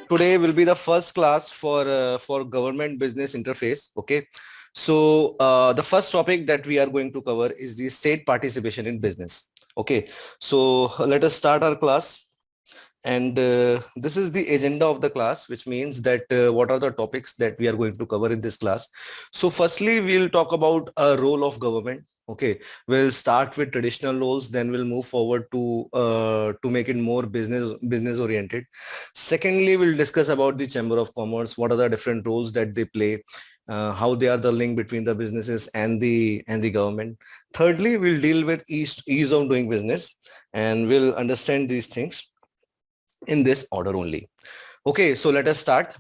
today will be the first class for government business interface. Okay, so the first topic that we are going to cover is the state participation in business. Okay, so let us start our class. And this is the agenda of the class, which means that what are the topics that we are going to cover in this class. So firstly, we'll talk about a role of government. Okay, we'll start with traditional roles, then we'll move forward to make it more business oriented. Secondly, we'll discuss about the Chamber of Commerce. What are the different roles that they play? How they are the link between the businesses and the government. Thirdly, we'll deal with ease of doing business, and we'll understand these things in this order only. Okay, so let us start.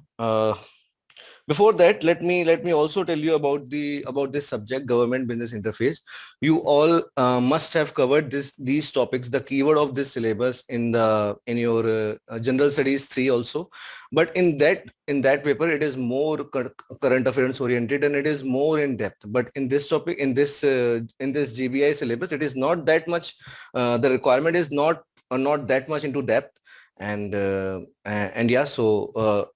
Before that, let me also tell you about this subject, government business interface. You all must have covered these topics, the keyword of this syllabus in your general studies 3 also. But in that paper, it is more current affairs oriented and it is more in depth. But in this topic, in this GBI syllabus, it is not that much. The requirement is not that much into depth. And yeah, so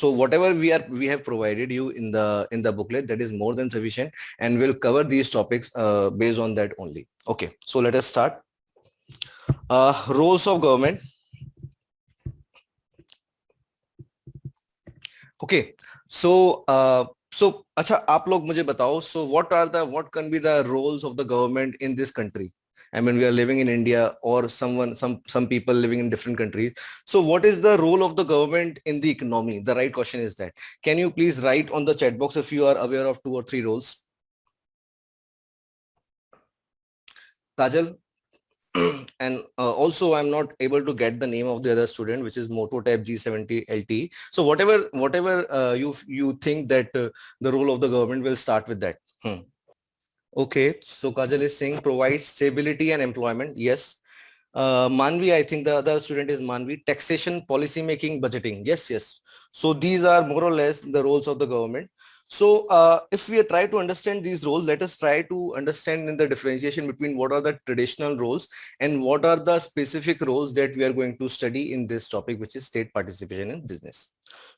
whatever we have provided you in the booklet, that is more than sufficient, and we'll cover these topics based on that only. Okay, so let us start. Roles of government. Okay, so अच्छा, आप लोग मुझे बताओ, so what can be the roles of the government in this country? I mean, we are living in India, or some people living in different countries. So what is the role of the government in the economy? The right question is that. Can you please write on the chat box if you are aware of 2 or 3 roles? Kajal? And also I'm not able to get the name of the other student, which is Mototab G70 LT. So whatever you think that the role of the government, will start with that. Okay, so Kajal is saying provide stability and employment. Yes. Manvi, I think the other student is Manvi. Taxation, policy making, budgeting. Yes. So these are more or less the roles of the government. So if we try to understand these roles, let us try to understand in the differentiation between what are the traditional roles and what are the specific roles that we are going to study in this topic, which is state participation in business.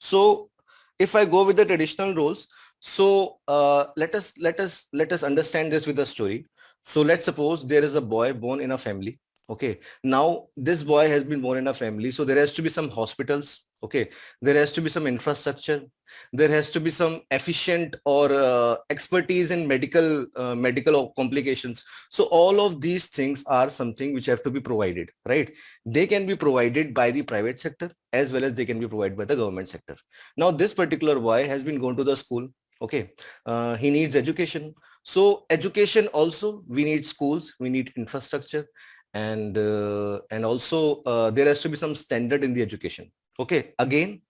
So if I go with the traditional roles, so let us understand this with a story. So let's suppose there is a boy born in a family. Okay, now this boy has been born in a family, so there has to be some hospitals. Okay, there has to be some infrastructure, there has to be some efficient or expertise in medical complications. So all of these things are something which have to be provided, right? They can be provided by the private sector as well as they can be provided by the government sector. Now this particular boy has been going to the school. Okay, he needs education. So education also, we need schools, we need infrastructure, and also there has to be some standard in the education. Okay, again,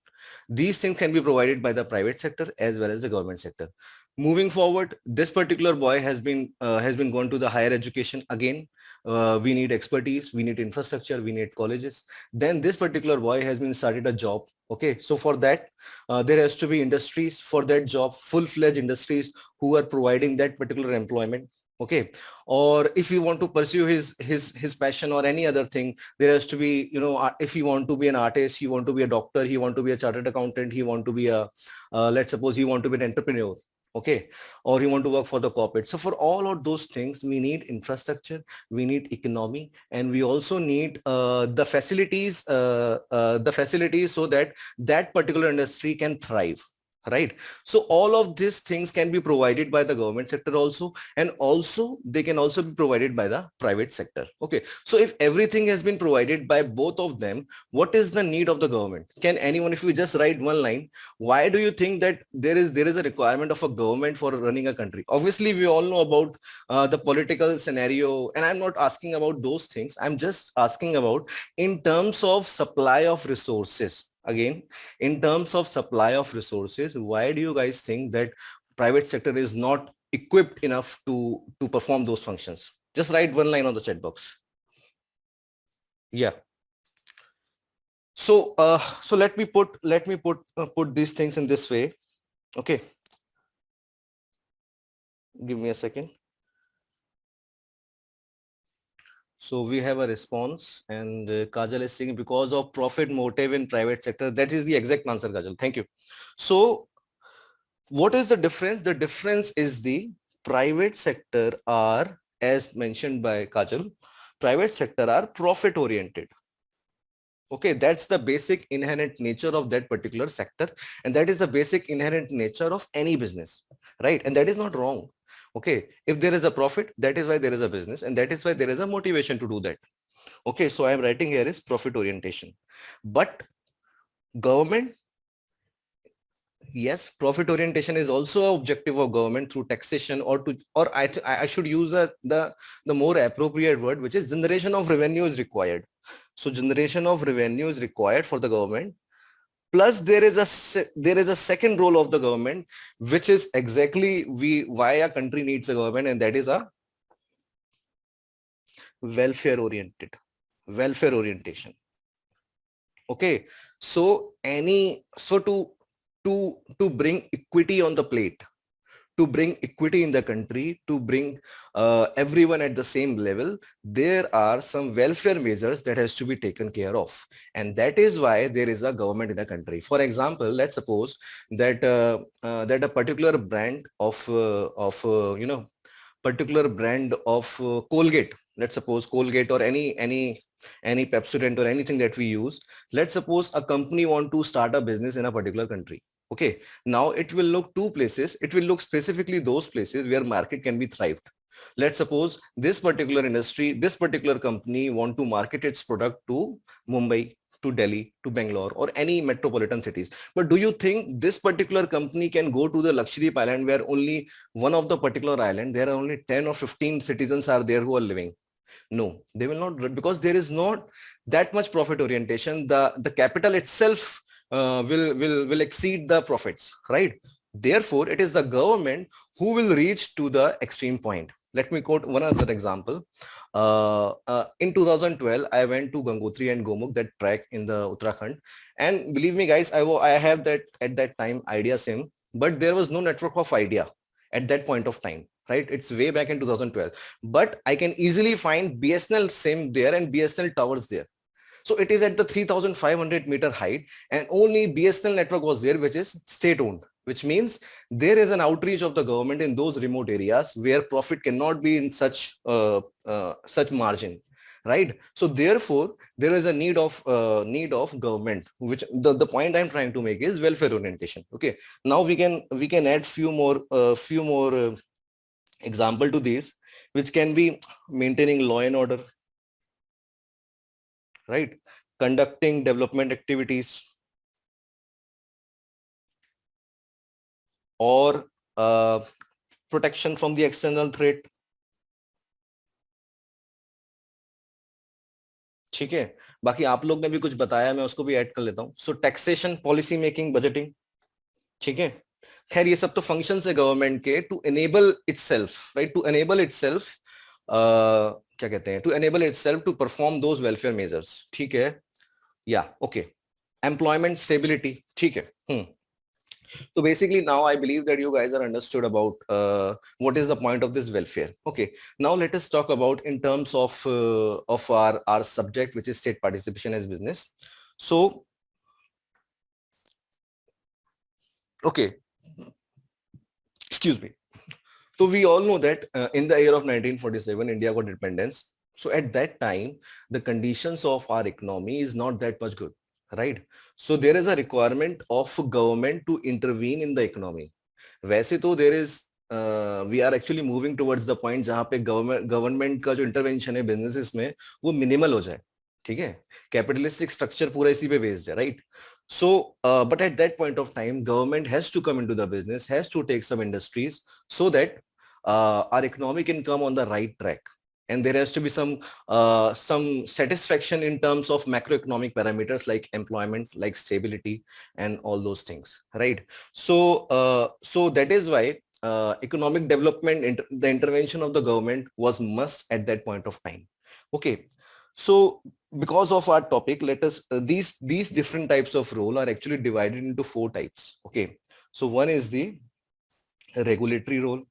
these things can be provided by the private sector as well as the government sector. Moving forward, this particular boy has been gone to the higher education. Again, we need expertise, we need infrastructure, we need colleges. Then this particular boy has been started a job. Okay, so for that, there has to be industries for that job, full-fledged industries who are providing that particular employment. Okay, or if you want to pursue his passion or any other thing, there has to be, if you want to be an artist, he want to be a doctor, he want to be a chartered accountant, he want to be a let's suppose he want to be an entrepreneur. Okay, or he want to work for the corporate. So for all of those things, we need infrastructure, we need economy, and we also need the facilities so that that particular industry can thrive, right? So all of these things can be provided by the government sector also, and also they can also be provided by the private sector. Okay, so if everything has been provided by both of them, what is the need of the government? Can anyone, if you just write one line, why do you think that there is a requirement of a government for running a country? Obviously we all know about the political scenario, and I'm not asking about those things. I'm just asking about in terms of supply of resources. Again, in terms of supply of resources, why do you guys think that private sector is not equipped enough to perform those functions? Just write one line on the chat box. Yeah. So let me put these things in this way. Okay, give me a second. So we have a response, and Kajal is saying because of profit motive in private sector. That is the exact answer, Kajal. Thank you. So what is the difference? The difference is the private sector are, as mentioned by Kajal, private sector are profit oriented. Okay, that's the basic inherent nature of that particular sector, and that is the basic inherent nature of any business, right? And that is not wrong. Okay, if there is a profit, that is why there is a business, and that is why there is a motivation to do that. Okay, so I am writing here is profit orientation. But government, yes, profit orientation is also an objective of government through taxation, or I should use the more appropriate word, which is generation of revenue is required. So generation of revenue is required for the government. Plus there is a second role of the government, which is exactly why a country needs a government, and that is a welfare orientation. Okay, so to bring equity on the plate, to bring equity in the country, to bring everyone at the same level, there are some welfare measures that has to be taken care of. And that is why there is a government in a country. For example, let's suppose that that a particular brand of particular brand of Colgate, let's suppose Colgate or any Pepsodent or anything that we use. Let's suppose a company want to start a business in a particular country. Okay, now it will look two places. It will look specifically those places where market can be thrived. Let's suppose this particular industry, this particular company want to market its product to Mumbai, to Delhi, to Bangalore, or any metropolitan cities. But do you think this particular company can go to the Lakshadweep Island, where only one of the particular island, there are only 10 or 15 citizens are there who are living? No, they will not, because there is not that much profit orientation. The capital itself will exceed the profits, right? Therefore, it is the government who will reach to the extreme point. Let me quote one other example. In 2012, I went to Gangotri and Gomukh, that track in the Uttarakhand. And believe me, guys, I have that at that time Idea SIM, but there was no network of Idea at that point of time, right? It's way back in 2012. But I can easily find BSNL SIM there and BSNL towers there. So it is at the 3,500-meter height, and only BSNL network was there, which is state-owned, which means there is an outreach of the government in those remote areas where profit cannot be in such margin, right? So therefore, there is a need of government, which the point I'm trying to make is welfare orientation. Okay, now we can add few more example to this, which can be maintaining law and order, right? Conducting development activities, or protection from the external threat. ठीक है, बाकी आप लोग ने भी कुछ बताया, मैं उसको भी ऐड कर लेता हूँ. सो टैक्सेशन, पॉलिसी मेकिंग, बजटिंग. ठीक है, खैर ये सब तो फंक्शंस है गवर्नमेंट के to enable itself, right? To enable itself, क्या कहते हैं, to enable itself to perform those welfare measures. ठीक है, या ओके. Employment stability. ठीक है. So basically now I believe that you guys are understood about what is the point of this welfare. Okay, now let us talk about in terms of our subject, which is state participation as business. So okay, excuse me. So we all know that in the year of 1947 India got independence. So at that time the conditions of our economy is not that much good, right? So there is a requirement of government to intervene in the economy. वैसे तो there is we are actually moving towards the point जहाँ पे government का जो intervention है businesses में वो minimal हो जाए. ठीक है, capitalistic structure पूरा इसी पे based है, right? So but at that point of time government has to come into the business, has to take some industries so that our economy can come on the right track. And there has to be some satisfaction in terms of macroeconomic parameters like employment, like stability, and all those things, right? So so that is why economic development, the intervention of the government was must at that point of time. Okay, so because of our topic, let us these different types of role are actually divided into 4 types. Okay, so one is the regulatory role.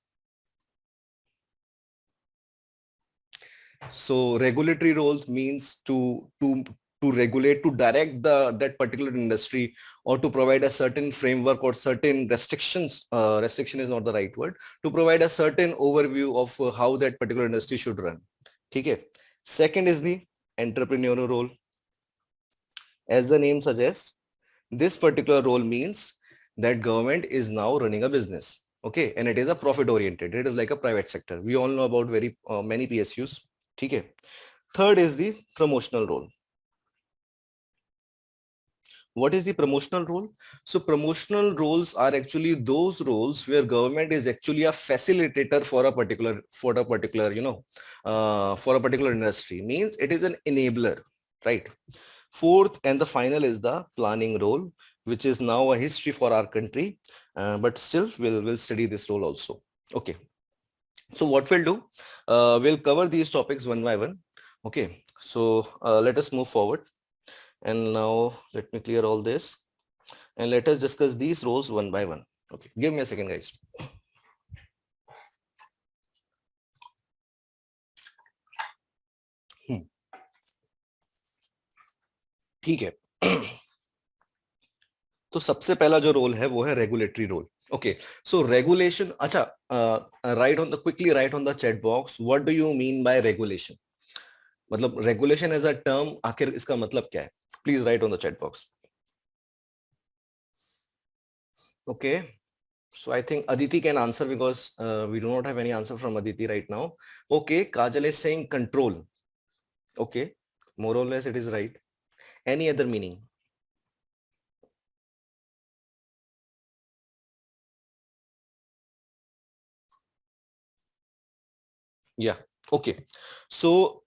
So regulatory roles means to regulate, to direct that particular industry, or to provide a certain framework or certain restrictions. Restriction is not the right word. To provide a certain overview of how that particular industry should run. Okay. Second is the entrepreneurial role. As the name suggests, this particular role means that government is now running a business. Okay, and it is a profit oriented. It is like a private sector. We all know about very many PSUs. Okay. Third is the promotional role. What is the promotional role? So promotional roles are actually those roles where government is actually a facilitator for a particular, for a particular industry. Means it is an enabler, right? Fourth and the final is the planning role, which is now a history for our country, but still we'll study this role also. Okay. So what we'll do, we'll cover these topics one by one. Okay. So let us move forward. And now let me clear all this and let us discuss these roles one by one. Okay. Give me a second, guys. ठीक है. तो सबसे पहला जो role है वो है regulatory role. Okay, so regulation. अच्छा, quickly write on the chat box. What do you mean by regulation? मतलब regulation as a term, आखिर इसका मतलब क्या है? Please write on the chat box. Okay, so I think Aditi can answer because we do not have any answer from Aditi right now. Okay, Kajal is saying control. Okay, more or less it is right. Any other meaning? Yeah. Okay. So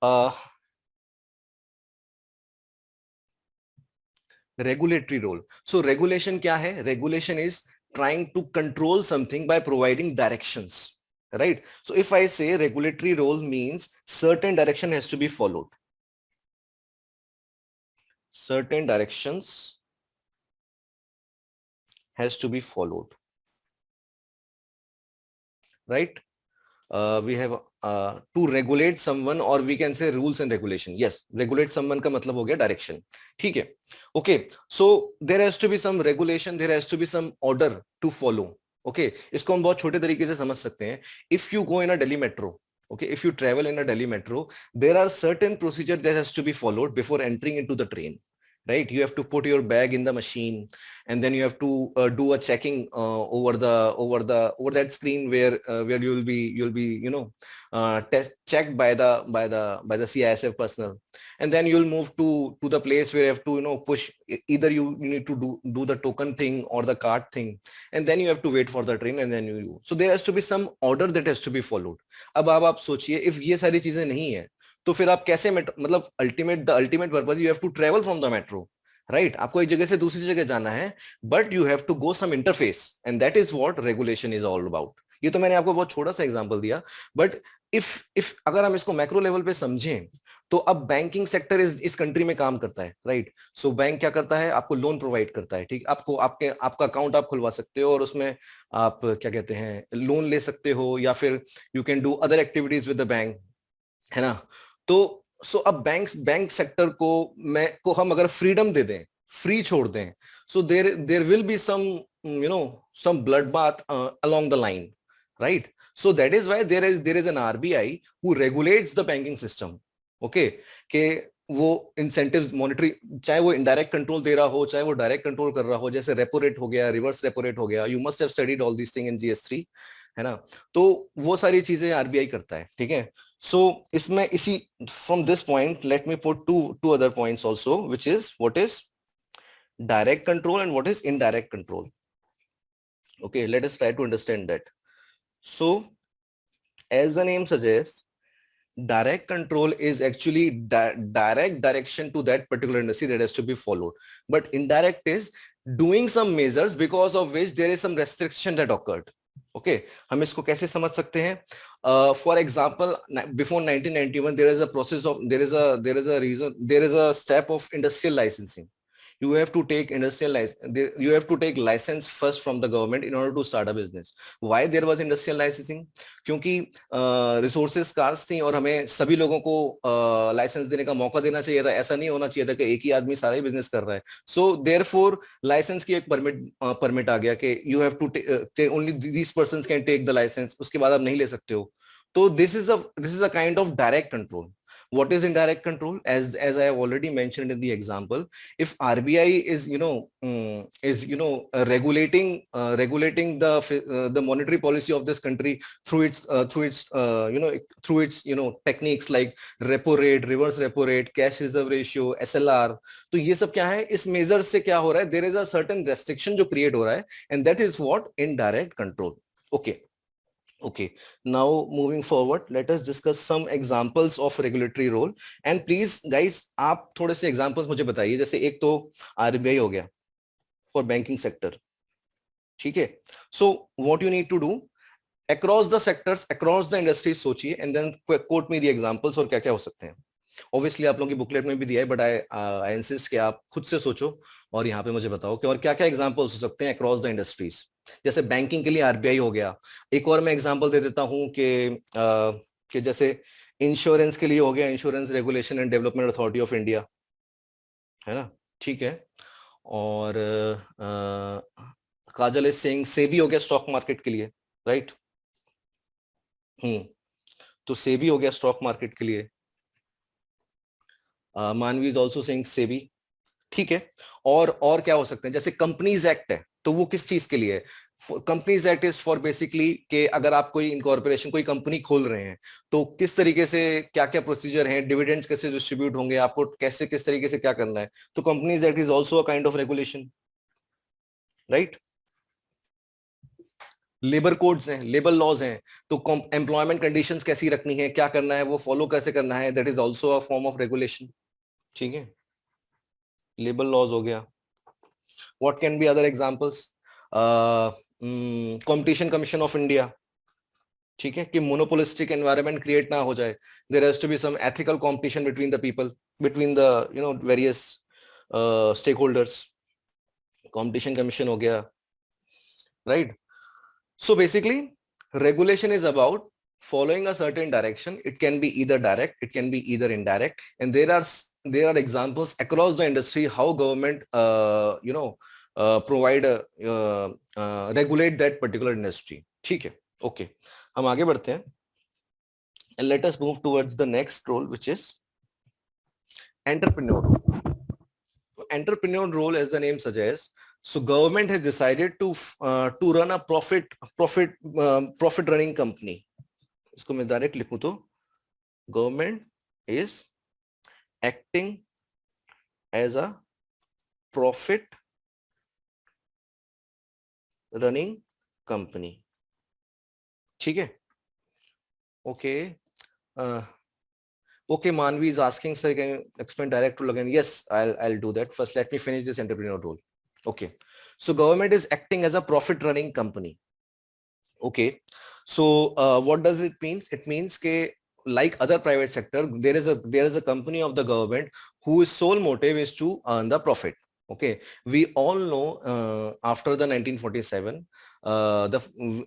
regulatory role. So regulation क्या है? Regulation is trying to control something by providing directions, right? So if I say regulatory role means certain direction has to be followed. Certain directions has to be followed, right? We have to regulate someone, or we can say rules and regulation. Yes, regulate someone का मतलब हो गया direction. ठीक है. Okay, so there has to be some regulation, there has to be some order to follow. Okay, इसको हम बहुत छोटे तरीके से समझ सकते हैं. If you go in a Delhi metro, okay, if you travel in a Delhi metro, there are certain procedure that has to be followed before entering into the train. Right, you have to put your bag in the machine, and then you have to do a checking over that screen where you'll be checked by the CISF personnel, and then you'll move to the place where you have to push, either you need to do the token thing or the card thing, and then you have to wait for the train, and then so there has to be some order that has to be followed. अब आप सोचिए, if ये सारी चीजें नहीं है तो फिर आप कैसे मतलब the ultimate purpose, you have to travel from the metro, right? आपको एक जगह से दूसरी जगह जाना है, but you have to go some interface, and that is what regulation is all about. ये तो मैंने आपको बहुत छोटा सा एग्जांपल दिया, बट इफ अगर हम इसको मैक्रो लेवल पे समझें, तो अब बैंकिंग सेक्टर इस कंट्री में काम करता है, राइट? सो बैंक क्या करता है? आपको लोन प्रोवाइड करता है, ठीक? आपका अकाउंट आप खुलवा सकते हो, और उसमें आप क्या कहते हैं, लोन ले सकते हो, या फिर you can do other activities with the bank, है ना? तो अब बैंक सेक्टर को हम अगर फ्रीडम दे दें, फ्री छोड़ दें, so there will be some some blood bath along the line, right? So that is why there is an RBI who regulates the banking system. Okay, के वो इंसेंटिव मॉनिटरी, चाहे वो इनडायरेक्ट कंट्रोल दे रहा हो, चाहे वो डायरेक्ट कंट्रोल कर रहा हो, जैसे रेपो रेट हो गया, रिवर्स रेपो रेट हो गया. You must have studied all this thing in GS3, है ना? तो वो सारी चीजें आरबीआई करता है, ठीक है? सो इसमें इसी from this point let me put two other points also, which is what is direct control and what is indirect control. Okay, let us try to understand that. So as the name suggests, direct control is actually direct direction to that particular industry that has to be followed, but indirect is doing some measures because of which there is some restriction that occurred. Okay, हम इसको कैसे समझ सकते हैं? For example, before 1991 there is a process of there is a step of industrial licensing. you have to take industrial license, you have to take license first from the government in order to start a business. Why there was industrial licensing? क्योंकि resources scars थी और हमें सभी लोगों को licence देने का मौका देना चाहिए था, ऐसा नहीं होना चाहिए था कि एक ही आदमी सारा ही बिजनेस कर रहा है. सो देयरफॉर लाइसेंस की एक परमिट आ गया कि you have to only these persons can take the license, उसके बाद आप नहीं ले सकते हो. तो this is a kind of direct control. What is indirect control? As I have already mentioned in the example, if RBI is regulating the monetary policy of this country through its techniques like repo rate, reverse repo rate, cash reserve ratio, SLR, तो ये सब क्या है, इस major से क्या हो रहा है, there is a certain restriction जो create हो रहा है, and that is what indirect control. Okay, now moving forward, let us discuss some examples of regulatory role. And please guys, आप थोड़े से examples मुझे बताइए. जैसे एक तो RBI हो गया for banking sector, ठीक है. So what you need to do across the sectors, across the industries सोचिए, and then quote me the examples और क्या क्या हो सकते हैं. ऑब्वियसली आप लोगों की बुकलेट में भी दिया है, बट आई इंसिस्ट कि आप खुद से सोचो और यहाँ पे मुझे बताओ कि और क्या क्या एग्जांपल्स हो सकते हैं अक्रॉस द इंडस्ट्रीज. जैसे बैंकिंग के लिए आरबीआई हो गया. एक और मैं एग्जांपल दे देता हूँ कि जैसे इंश्योरेंस के लिए हो गया, insurance regulation and development authority of India, है ना, ठीक है. और काजल इज सेइंग सेबी हो गया स्टॉक मार्केट के लिए, राइट. तो सेबी हो गया स्टॉक मार्केट के लिए. मानवी इज ऑल्सो सेइंग सेबी, ठीक है. और क्या हो सकते हैं, जैसे कंपनीज एक्ट है, तो वो किस चीज के लिए है? Companies act is for basically कि अगर आप कोई इनकॉर्पोरेशन, कोई कंपनी खोल रहे हैं, तो किस तरीके से क्या क्या प्रोसीजर है, डिविडेंड्स कैसे डिस्ट्रीब्यूट होंगे, आपको कैसे किस तरीके से क्या करना है. तो companies act is also a kind of regulation, right. Labour codes हैं, लेबर लॉज हैं, तो एम्प्लॉयमेंट कंडीशंस कैसी रखनी है, क्या करना है, वो फॉलो कैसे करना है, that is also a form of regulation, ठीक है. लेबर लॉज हो गया. What can be other examples? Competition Commission of India, ठीक है, कि मोनोपोलिस्टिक एनवायरनमेंट क्रिएट ना हो जाए. There has to be some ethical competition between the people, between the various stakeholders. Competition commission हो गया, right. So basically regulation is about following a certain direction. It can be either direct, it can be either indirect, and there are examples across the industry how government provide regulate that particular industry, ठीक है. Okay, हम आगे बढ़ते हैं and let us move towards the next role, which is entrepreneur role. Entrepreneur role, as the name suggests, so government has decided to run a profit running company. इसको मैं direct लिखूं तो government is acting as a profit running company, ठीक है. Okay. Okay, Manvi is asking, sir, can you explain direct role again? Yes, I'll do that. First, let me finish this entrepreneur role. Okay, so government is acting as a profit running company. Okay, so what does it mean? It means that like other private sector, there is a company of the government whose sole motive is to earn the profit. Okay, we all know after the 1947,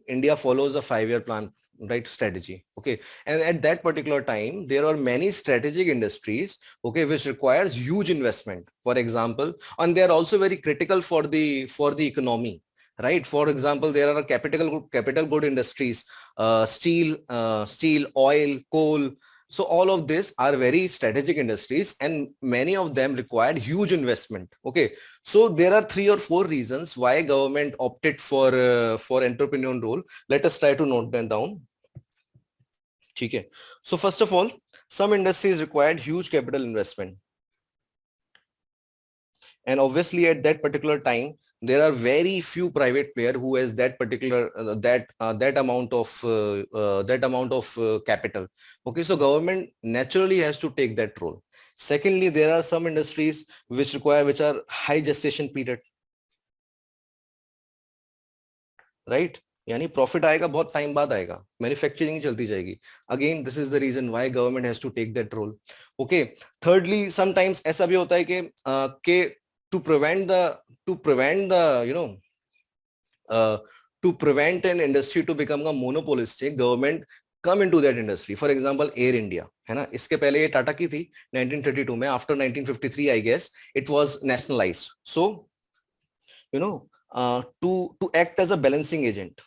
India follows a 5-year plan, right, strategy. Okay, and at that particular time there are many strategic industries, okay, which requires huge investment, for example, and they are also very critical for the economy, right. For example, there are capital good industries, steel, oil, coal. So all of these are very strategic industries and many of them required huge investment. Okay, so there are 3 or 4 reasons why government opted for entrepreneurial role. Let us try to note them down. Okay, so first of all, some industries required huge capital investment, and obviously at that particular time there are very few private player who has that particular that amount of capital. Okay, so government naturally has to take that role. Secondly, there are some industries which are high gestation period, right. यानी profit आएगा बहुत time बाद आएगा, manufacturing चलती जाएगी. Again this is the reason why government has to take that role. Okay, thirdly sometimes ऐसा भी होता है कि to prevent uh, to prevent an industry to become a monopolistic, government come into that industry. For example, Air India, है ना, इसके पहले ये टाटा की थी 1932 में. After 1953, I guess it was nationalized. So to act as a balancing agent,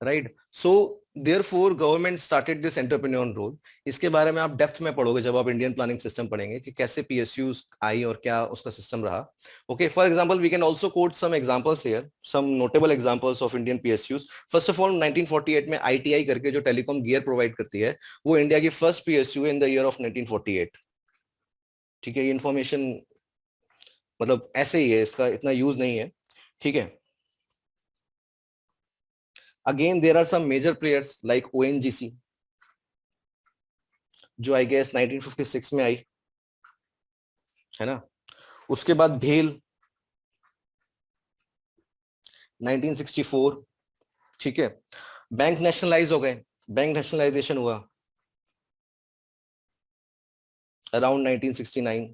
राइट. So therefore government started this entrepreneur role. इसके बारे में आप डेप्थ में पढ़ोगे जब आप इंडियन प्लानिंग सिस्टम पढ़ेंगे कि कैसे पीएसयूज आई और क्या उसका सिस्टम रहा. Okay, for example we can also quote some examples here, some notable examples of Indian PSUs. First of all 1948 में आईटीआई करके जो टेलीकॉम गियर प्रोवाइड करती है, वो इंडिया की first PSU in the year of 1948. ठीक है, ये इन्फॉर्मेशन मतलब ऐसे ही है, इसका इतना यूज नहीं है. ठीक है. Again, there are some major players like ONGC, जो आई गेस 1956 में आई, है ना. उसके बाद भेल 1964. ठीक है. बैंक नेशनलाइज हो गए, बैंक नेशनलाइजेशन हुआ अराउंड 1969.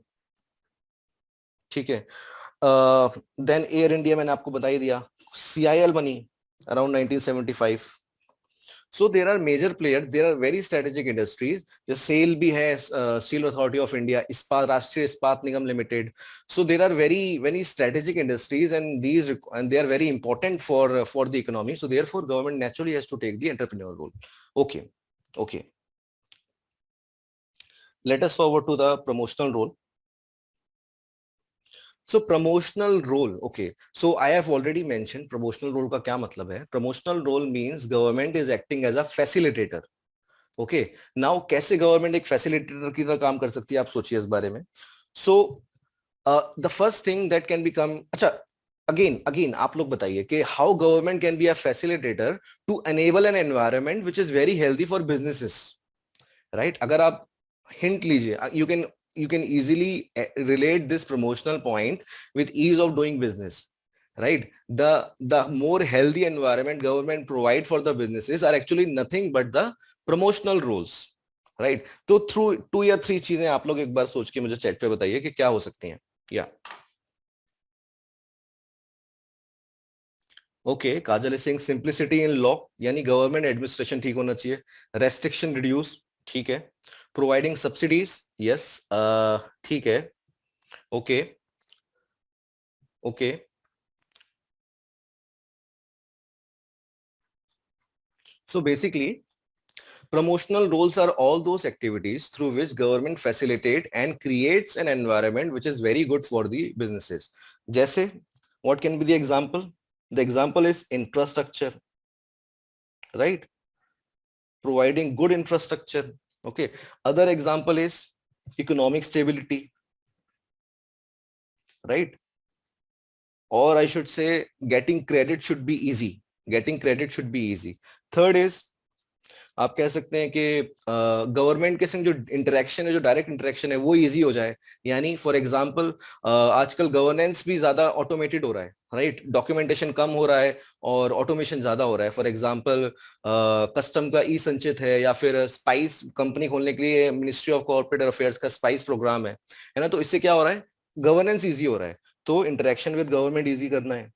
ठीक है. देन एयर इंडिया मैंने आपको बता ही दिया. CIL बनी around 1975. So there are major players, there are very strategic industries. The SAIL भी है, Steel Authority of India, इस्पात, राष्ट्रीय इस्पात निगम limited. So there are very strategic industries, and they are very important for the economy. So therefore government naturally has to take the entrepreneurial role. Okay. Let us forward to the promotional role. So promotional role, okay. So I have already mentioned promotional role का क्या मतलब है. Promotional role means government is acting as a facilitator. Okay. Now कैसे government एक facilitator की तरह काम कर सकती है, आप सोचिए इस बारे में. So the first thing that can become, अच्छा, again आप लोग बताइए कि how government can be a facilitator to enable an environment which is very healthy for businesses, right? अगर आप hint लीजिए, you can easily relate this promotional point with ease of doing business, right? The more healthy environment government provide for the businesses are actually nothing but the promotional roles, right? तो through 2 या 3 चीजें आप लोग एक बार सोच के मुझे chat पे बताइए कि क्या हो सकती हैं. या okay, Kajal is saying simplicity in law, यानी गवर्नमेंट एडमिनिस्ट्रेशन ठीक होना चाहिए. रेस्ट्रिक्शन रिड्यूस, ठीक है. प्रोवाइडिंग सब्सिडीज, यस, ठीक है. Okay. So basically, promotional roles are all those activities through which government facilitate and creates an environment which is very good for the businesses. जैसे, what can be the example? The example is infrastructure, right? Providing good infrastructure. Okay. Other example is economic stability, right? Or I should say getting credit should be easy. Third is, आप कह सकते हैं कि government के संग जो interaction है, जो डायरेक्ट इंटरेक्शन है, वो इजी हो जाए. यानी फॉर एग्जांपल आजकल गवर्नेंस भी ज्यादा ऑटोमेटेड हो रहा है, राइट? डॉक्यूमेंटेशन कम हो रहा है और ऑटोमेशन ज्यादा हो रहा है. फॉर एग्जांपल कस्टम का ई संचित है, या फिर स्पाइस कंपनी खोलने के लिए मिनिस्ट्री ऑफ कॉर्पोरेट अफेयर्स का स्पाइस प्रोग्राम है ना. तो इससे क्या हो रहा है, गवर्नेंस ईजी हो रहा है. तो इंटरेक्शन विद गवर्नमेंट ईजी करना है,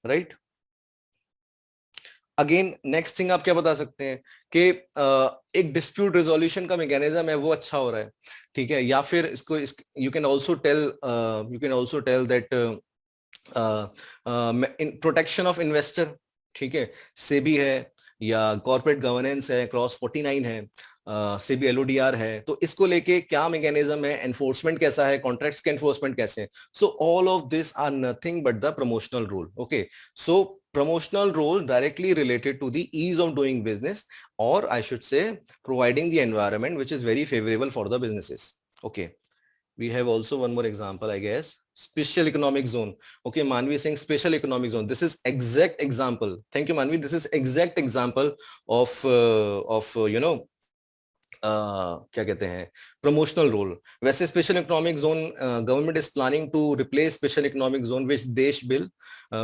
राइट? अगेन नेक्स्ट थिंग आप क्या बता सकते हैं कि एक डिस्प्यूट रिजोल्यूशन का मैकेनिज्म है, वो अच्छा हो रहा है, ठीक है. या फिर इसको you can also tell that protection of investor, ठीक है, सेबी है, या कॉर्पोरेट गवर्नेंस है, क्रॉस 49 है, सेबी एलओडीआर है. तो इसको लेके क्या मैकेनिज्म है, एनफोर्समेंट कैसा है, कॉन्ट्रैक्ट्स के एनफोर्समेंट कैसे हैं. So all of this are nothing but the promotional rule. Okay. So promotional role directly related to the ease of doing business, or I should say providing the environment which is very favorable for the businesses. Okay. We have also one more example, I guess. Special economic zone. Okay, Manvi is saying special economic zone. This is exact example. Thank you, Manvi. This is exact example of क्या कहते हैं, promotional role. वैसे special economic zone government is planning to replace special economic zone which DESH bill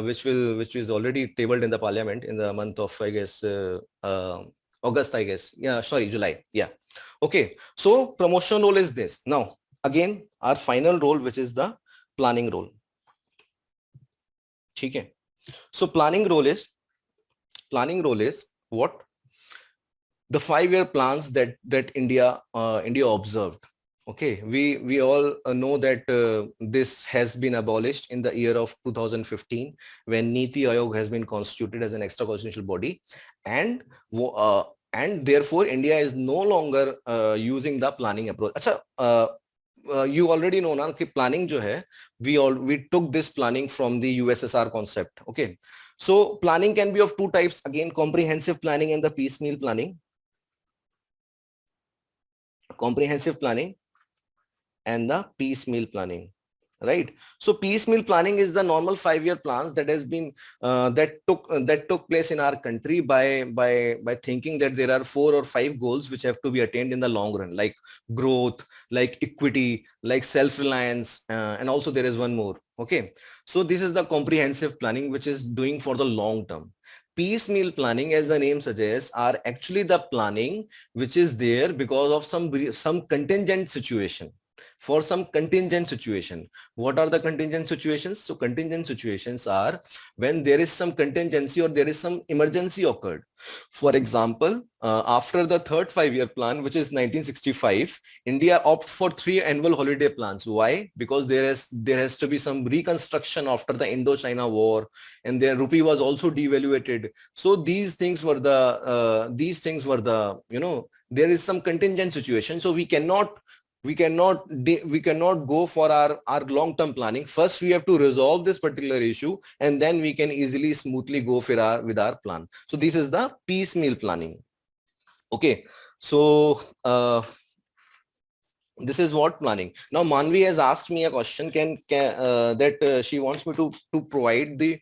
which is already tabled in the parliament in the month of, I guess, August, I guess. Yeah, sorry, July. Yeah. Okay. So promotional role is this. Now again our final role, which is the planning role. Okay. So planning role is what? The 5-year plans that India observed. Okay, we all know that this has been abolished in the year of 2015 when Niti Aayog has been constituted as an extra constitutional body, and uh, and therefore India is no longer using the planning approach. Acha, you already know ना कि planning जो है, we took this planning from the USSR concept. Okay, so planning can be of two types, again comprehensive planning and the piecemeal planning. Comprehensive planning and the piecemeal planning, right? So piecemeal planning is the normal 5-year plans that has been that took place in our country by thinking that there are 4 or 5 goals which have to be attained in the long run, like growth, like equity, like self-reliance, and also there is one more. Okay, so this is the comprehensive planning which is doing for the long term. Piecemeal planning, as the name suggests, are actually the planning which is there because of some contingent situation. For some contingent situation. What are the contingent situations? So contingent situations are when there is some contingency or there is some emergency occurred. For example, after the third 5-year plan, which is 1965, India opted for 3 annual holiday plans. Why? Because there has to be some reconstruction after the Indo-China war, and their rupee was also devaluated. So these things were the there is some contingent situation. So we cannot go for our long-term planning. First, we have to resolve this particular issue, and then we can easily, smoothly go with our plan. So this is the piecemeal planning. Okay. So this is what planning. Now Manvi has asked me a question, that she wants me to provide the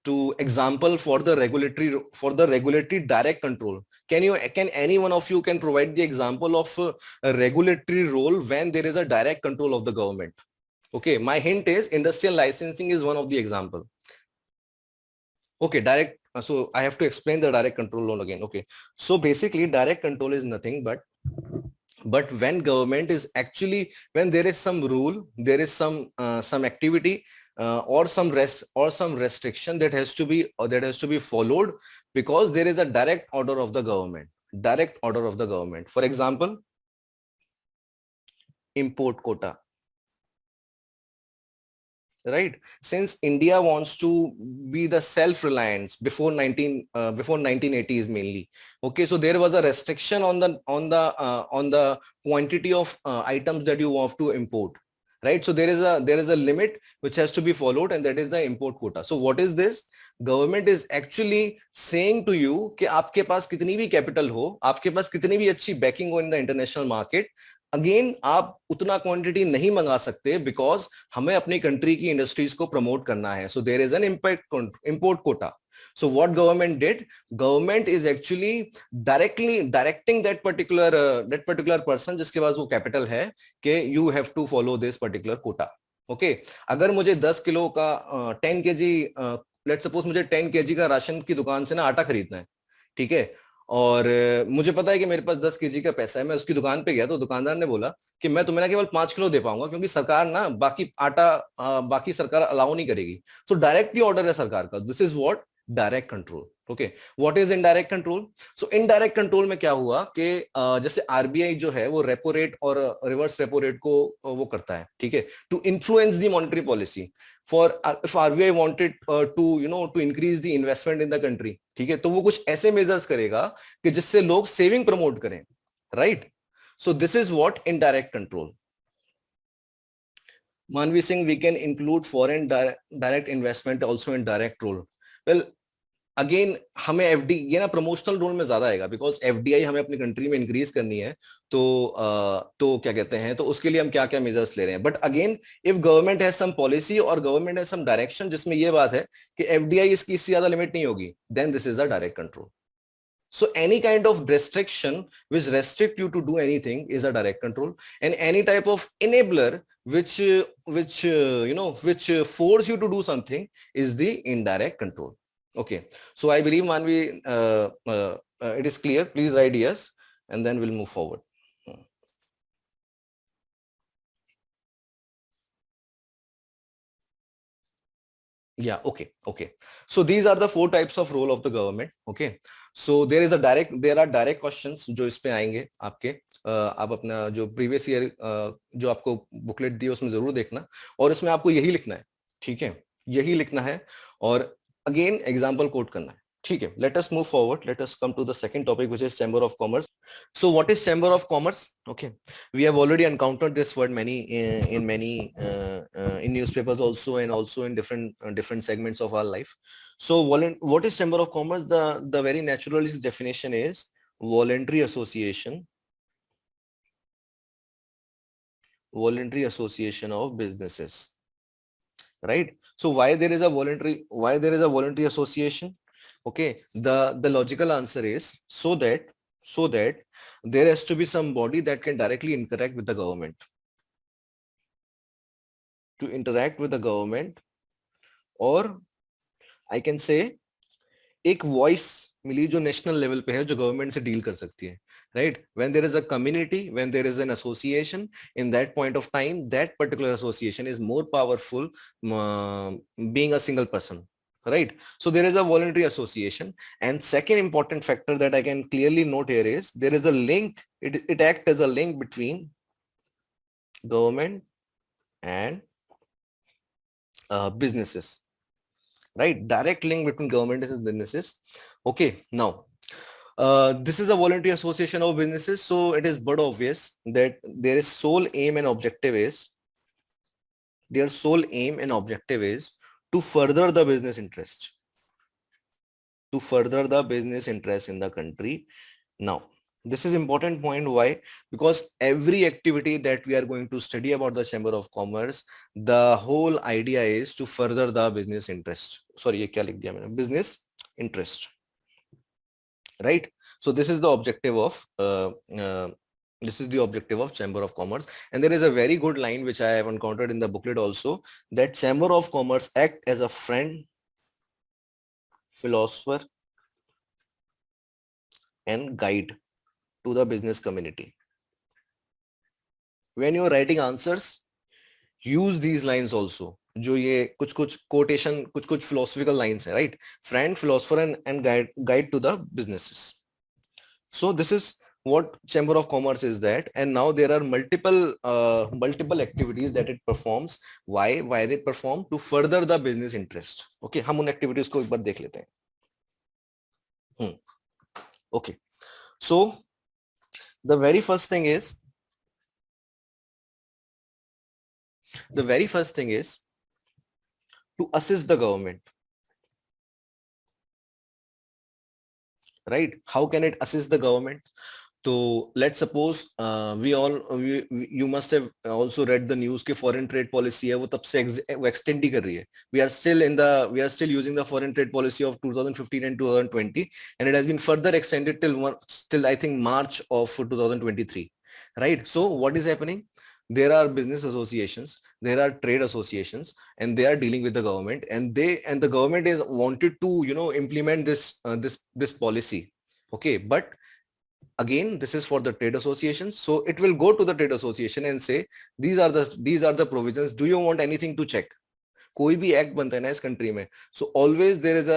to example for the regulatory direct control. Can any one of you can provide the example of a regulatory role when there is a direct control of the government? Okay, my hint is industrial licensing is one of the example. Okay, direct. So I have to explain the direct control role again. Okay, so basically direct control is nothing but when government is actually, when there is some rule, there is some activity, or some restriction that has to be followed, because there is a direct order of the government. For example, import quota, right? Since India wants to be the self-reliance before 1980s mainly. Okay, so there was a restriction on the quantity of items that you have to import, right? So there is a limit which has to be followed, and that is the import quota. So what is this? Government is actually saying to you कि आपके पास कितनी भी capital हो, आपके पास कितनी भी अच्छी backing हो in the international market, again आप उतना क्वांटिटी नहीं मंगा सकते, बिकॉज हमें अपनी कंट्री की इंडस्ट्रीज को प्रमोट करना है. So there is an import quota. So what government did? Government is actually directing that particular person जिसके पास वो कैपिटल है, कि you have to follow this particular quota. Okay, अगर मुझे 10 किलो का 10 केजी, लेट्स सपोज मुझे 10 केजी का ration की दुकान से ना आटा खरीदना है, ठीक है, और मुझे पता है कि मेरे पास 10 केजी का पैसा है, मैं उसकी दुकान पे गया तो दुकानदार ने बोला कि मैं तुम्हें ना केवल 5 किलो दे पाऊंगा, क्योंकि सरकार ना बाकी सरकार अलाउ नहीं करेगी. सो डायरेक्टली ऑर्डर है सरकार का. This is what direct control. Okay, what is indirect control? So indirect control में क्या हुआ कि जैसे आरबीआई जो है वो रेपो रेट और रिवर्स रेपो रेट को वो करता है, ठीक है, to influence the monetary policy. For if RBI wanted to increase the investment in the country, ठीक है, तो वो कुछ ऐसे मेजर्स करेगा कि जिससे लोग सेविंग प्रमोट करें, right? So this is what indirect control. Manvi Singh, we can include foreign direct investment also in direct role. Well, again हमें एफडी, ये ना प्रमोशनल रोल में ज्यादा आएगा, बिकॉज एफडीआई हमें अपनी कंट्री में इंक्रीज करनी है. तो क्या कहते हैं, तो उसके लिए हम क्या क्या मेजर्स ले रहे हैं. But again if government has some policy और गवर्नमेंट हैज सम डायरेक्शन जिसमें ये बात है कि एफडीआई इससे ज्यादा लिमिट नहीं होगी, then this is a direct control. So any kind of restriction which restrict you to do anything is a direct control, and any type of enabler which force you to do something is the indirect control. Okay, so I believe, Manvi, it is clear. Please write yes, and then we'll move forward. Yeah, okay. So these are the four types of role of the government. Okay. So there are direct questions जो इस पे आएंगे आपके आप अपना जो previous year जो आपको बुकलेट दी है उसमें जरूर देखना और इसमें आपको यही लिखना है, ठीक है, यही लिखना है और अगेन एग्जाम्पल कोट करना है, ठीक है. Let us move forward, let us come to the second topic which is chamber of commerce. So what is chamber of commerce? Okay, we have already encountered this word many in many in newspapers also and also in different segments of our life. So what is chamber of commerce? The very naturalist definition is voluntary association of businesses, right? So why there is a voluntary association? Okay, the logical answer is so that there has to be some body that can directly interact with the government, to interact with the government, or I can say एक voice मिली जो national level पे है जो government से deal कर सकती है, right? When there is a community, when there is an association, in that point of time that particular association is more powerful being a single person, right? So there is a voluntary association. And second important factor that I can clearly note here is there is a link, it acts as a link between government and businesses, right? Direct link between government and businesses. Okay, now this is a voluntary association of businesses, so it is but obvious that their sole aim and objective is to further the business interest, in the country. Now, this is important point. Why? Because every activity that we are going to study about the Chamber of Commerce, the whole idea is to further the business interest. Sorry, ये क्या लिख दिया मैंने? Business interest, right? So this is the objective of Chamber of Commerce. And there is a very good line which I have encountered in the booklet also, that Chamber of Commerce act as a friend, philosopher, and guide to the business community. When you are writing answers, use these lines also. जो ये कुछ quotation, कुछ philosophical lines है, right? Friend, philosopher, and guide to the businesses. So this is what Chamber of Commerce is that, and now there are multiple activities that it performs. Why they perform? To further the business interest. Okay, हम उन activities को एक बार देख लेते हैं. Okay, so the very first thing is to assist the government, right? How can it assist the government? So let's suppose you must have also read the news कि foreign trade policy है वो तब से वो extend ही कर रही है. We are still using the foreign trade policy of 2015 and 2020, and it has been further extended till I think March of 2023, right? So what is happening? There are business associations, there are trade associations, and they are dealing with the government, and the government is wanted to implement this policy. Okay, but again, this is for the trade associations, so it will go to the trade association and say these are the provisions, do you want anything to check? कोई भी act बनता है ना इस country में, so always there is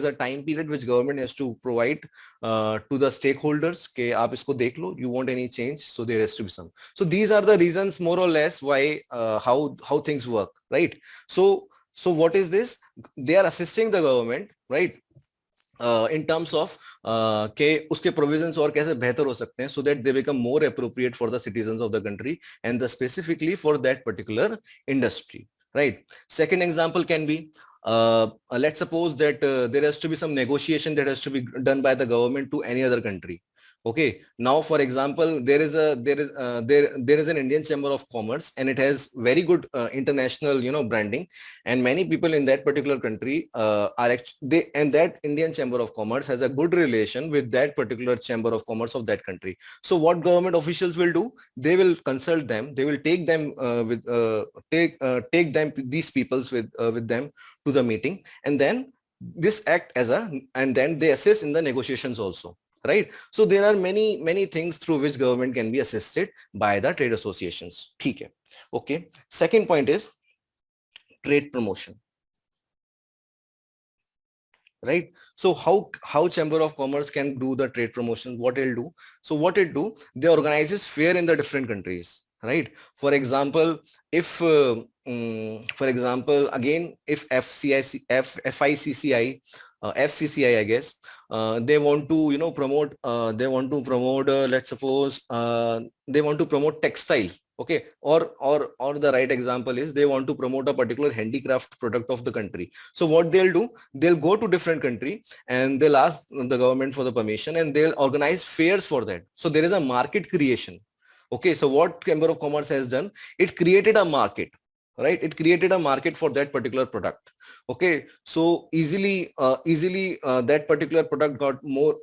a time period which government has to provide to the stakeholders कि आप इसको देख लो, you want any change, so there has to be some. So these are the reasons more or less why how things work, right? So what is this? They are assisting the government, right? In terms of के उसके provisions और कैसे बेहतर हो सकते हैं, so that they become more appropriate for the citizens of the country and specifically for that particular industry, right? Second example can be let's suppose that there has to be some negotiation that has to be done by the government to any other country. Okay, now for example, there is an Indian Chamber of Commerce, and it has very good international branding, and many people in that particular country and that Indian Chamber of Commerce has a good relation with that particular Chamber of Commerce of that country. So what government officials will do? They will consult them, they will take them take them, these peoples with them to the meeting, and then and then they assist in the negotiations also, right? So there are many things through which government can be assisted by the trade associations. ठीक है. Okay, second point is trade promotion. right? So how Chamber of Commerce can do the trade promotion? What it'll do? So what it do? They organizes fair in the different countries, right? For example, if for example, again, if FICCI, FCCI, I guess, they want to promote. They want to promote. Let's suppose they want to promote textile. Okay, or the right example is they want to promote a particular handicraft product of the country. So what they'll do, they'll go to different country and they'll ask the government for the permission and they'll organize fairs for that. So there is a market creation. Okay, so what Chamber of Commerce has done, it created a market, right? It created a market for that particular product. Okay, so easily that particular product got more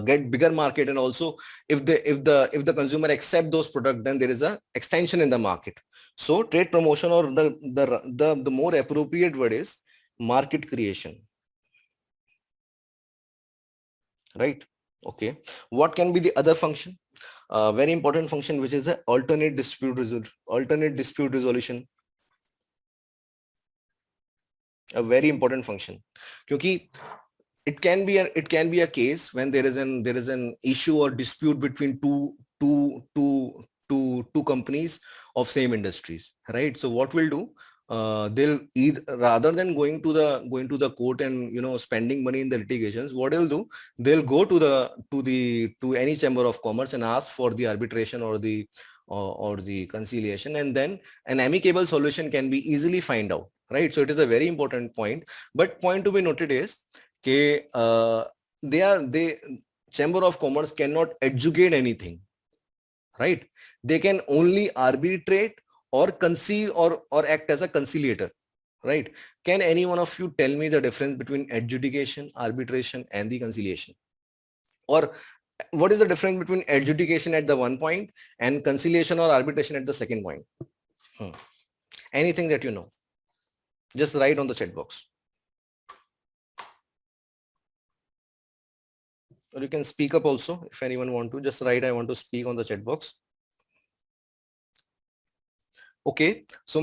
get bigger market, and also if the consumer accept those products, then there is a extension in the market. So trade promotion, or the more appropriate word is market creation, right? Okay, what can be the other function? Very important function, which is a alternate dispute resolution. A very important function, because it can be a case when there is an issue or dispute between two companies of same industries, right? So what we'll do, they'll either, rather than going to the court and spending money in the litigations, what they'll do, they'll go to any Chamber of Commerce and ask for the arbitration or the conciliation, and then an amicable solution can be easily find out, right? So it is a very important point. But point to be noted is, okay, they Chamber of Commerce cannot educate anything, right? They can only arbitrate or conceal or act as a conciliator, right? Can any one of you tell me the difference between adjudication, arbitration, and the conciliation? Or what is the difference between adjudication at the one point and conciliation or arbitration at the second point? Anything that you know, just write on the chat box. Or you can speak up also if anyone want to. Just write, I want to speak, on the chat box. Okay, so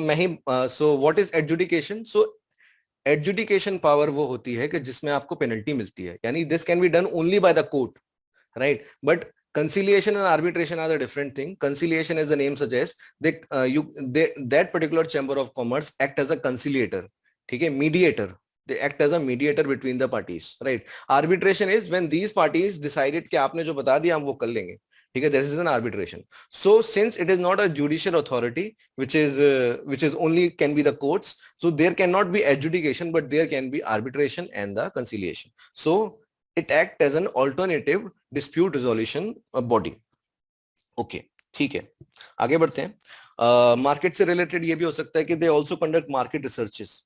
so what is adjudication? So adjudication power वो होती है कि जिसमें आपको penalty मिलती है, यानी this can be done only by the court, right? But conciliation and arbitration are the different thing. Conciliation, as the name suggests, that particular Chamber of Commerce act as a conciliator, ठीक है, mediator. They act as a mediator between the parties, right? Arbitration is when these parties decided कि आपने जो बता दिया हम वो कर लेंगे, ठीक है, this is an arbitration. So since it is not a judicial authority, which is only can be the courts, so there cannot be adjudication, but there can be arbitration and the conciliation. So it acts as an alternative dispute resolution body. Okay, ठीक है, आगे बढ़ते हैं. Market से related ये भी हो सकता है कि they also conduct market researches,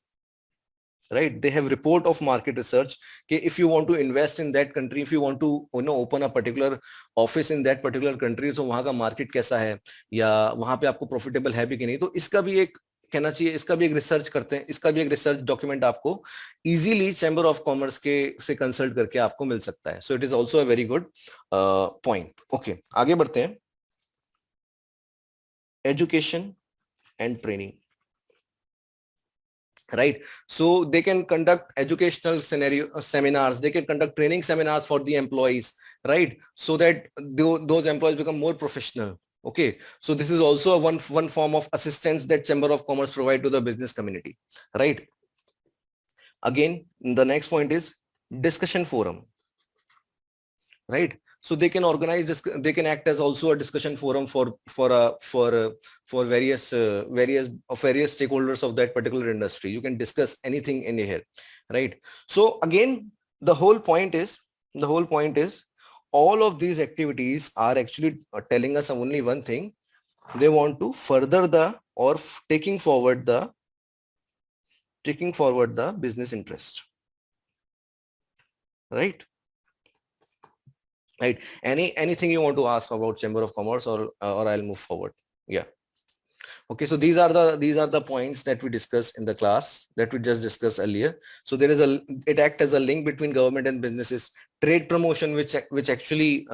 right? They have report of market research. Okay, if you want to invest in that country, if you want to open a particular office in that particular country, so वहाँ का market कैसा है, या वहाँ पे आपको profitable है भी कि नहीं, तो इसका भी एक कहना चाहिए, इसका भी एक रिसर्च करते हैं, इसका भी एक रिसर्च डॉक्यूमेंट आपको इजीली चैम्बर ऑफ कॉमर्स के से कंसल्ट करके आपको मिल सकता है. So it is also a very good point. Okay, आगे बढ़ते हैं. Education and training, right? So they can conduct educational seminars, they can conduct training seminars for the employees, right? So that those employees become more professional. Okay, so this is also one form of assistance that Chamber of Commerce provide to the business community, right? Again, the next point is discussion forum, right? So they can organize this, they can act as also a discussion forum for various stakeholders of that particular industry. You can discuss anything in here, right? So again, the whole point is all of these activities are actually telling us only one thing. They want to further taking forward the business interest, right? Right. Anything you want to ask about Chamber of Commerce, or I'll move forward? Yeah. Okay, so these are the points that we discussed in the class that we just discussed earlier. So there is it act as a link between government and businesses. Trade promotion, which actually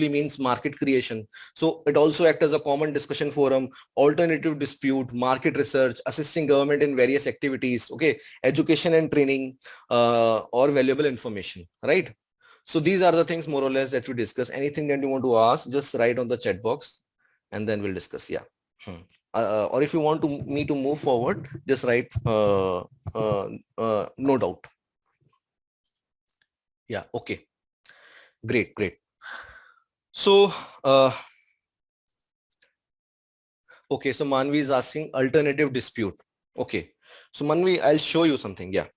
means market creation. So it also act as a common discussion forum, alternative dispute, market research, assisting government in various activities. Okay, education and training, or valuable information. Right. So these are the things more or less that we discuss. Anything that you want to ask, just write on the chat box, and then we'll discuss. Yeah. Or if you want me to move forward, just write no doubt. Yeah. Okay. Great. Great. So, okay. So Manvi is asking alternative dispute. Okay. So Manvi, I'll show you something. Yeah.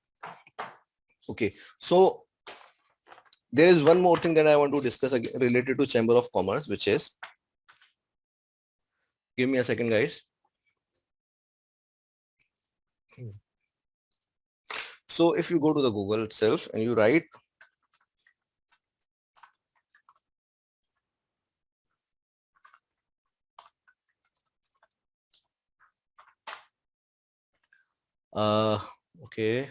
Okay. So there is one more thing that I want to discuss related to Chamber of Commerce, which is, give me a second, guys. So if you go to the Google itself and you write okay,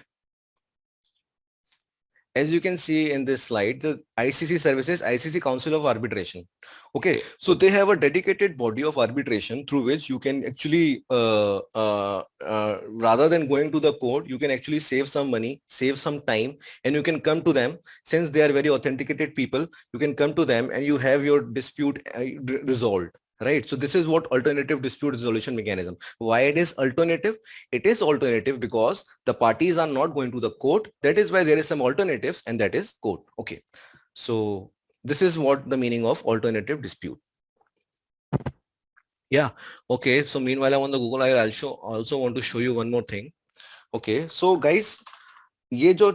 as you can see in this slide, the ICC services, ICC Council of Arbitration. Okay, so they have a dedicated body of arbitration through which you can actually, rather than going to the court, you can actually save some money, save some time, and you can come to them. Since they are very authenticated people, you can come to them and you have your dispute resolved. Right. So this is what alternative dispute resolution mechanism. Why it is alternative? It is alternative because the parties are not going to the court. That is why there is some alternatives, and that is court. Okay. So this is what the meaning of alternative dispute. Yeah. Okay. So meanwhile, I'm on the Google. I also want to show you one more thing. Okay. So guys, ये जो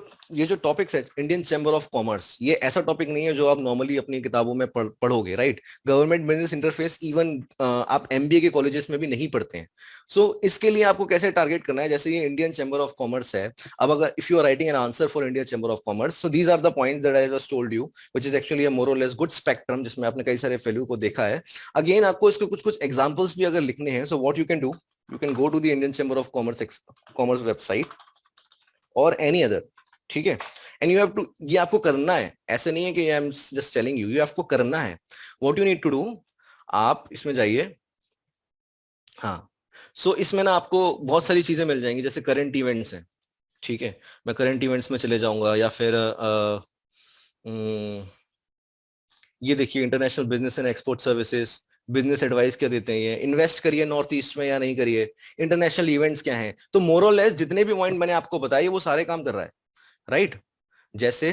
topics है Indian chamber of commerce, ये ऐसा topic नहीं है जो आप normally अपनी किताबों में पढ़ोगे. Right. Government business interface even आप एमबीए के कॉलेजेस में भी नहीं पढ़ते हैं. सो इसके लिए आपको कैसे टारगेट करना है, जैसे ये इंडियन चैम्बर ऑफ कॉमर्स है. अब अगर if you are writing an answer for Indian chamber of commerce, so these are the points that I just told you, which is actually a more or less good spectrum, जिसमें आपने कई सारे value को देखा है. Again आपको इसके कुछ कुछ एग्जांपल्स भी अगर लिखने हैं, so what you can do, you can go to the Indian chamber of commerce website और एनी अदर. ठीक है. एंड यू हैव टू, ये आपको करना है, ऐसे नहीं है कि I am just telling you, ये आपको करना है. What you need to do, आप इसमें जाइए. हाँ. सो इसमें ना आपको बहुत सारी चीजें मिल जाएंगी, जैसे करंट इवेंट्स हैं. ठीक है. मैं करंट इवेंट्स में चले जाऊंगा, या फिर ये देखिए international business and export services, business advice क्या देते हैं, ये इन्वेस्ट करिए नॉर्थ ईस्ट में या नहीं करिए, इंटरनेशनल इवेंट्स क्या हैं. तो मोर और लेस जितने भी पॉइंट मैंने आपको बताए वो सारे काम कर रहा है. राइट. जैसे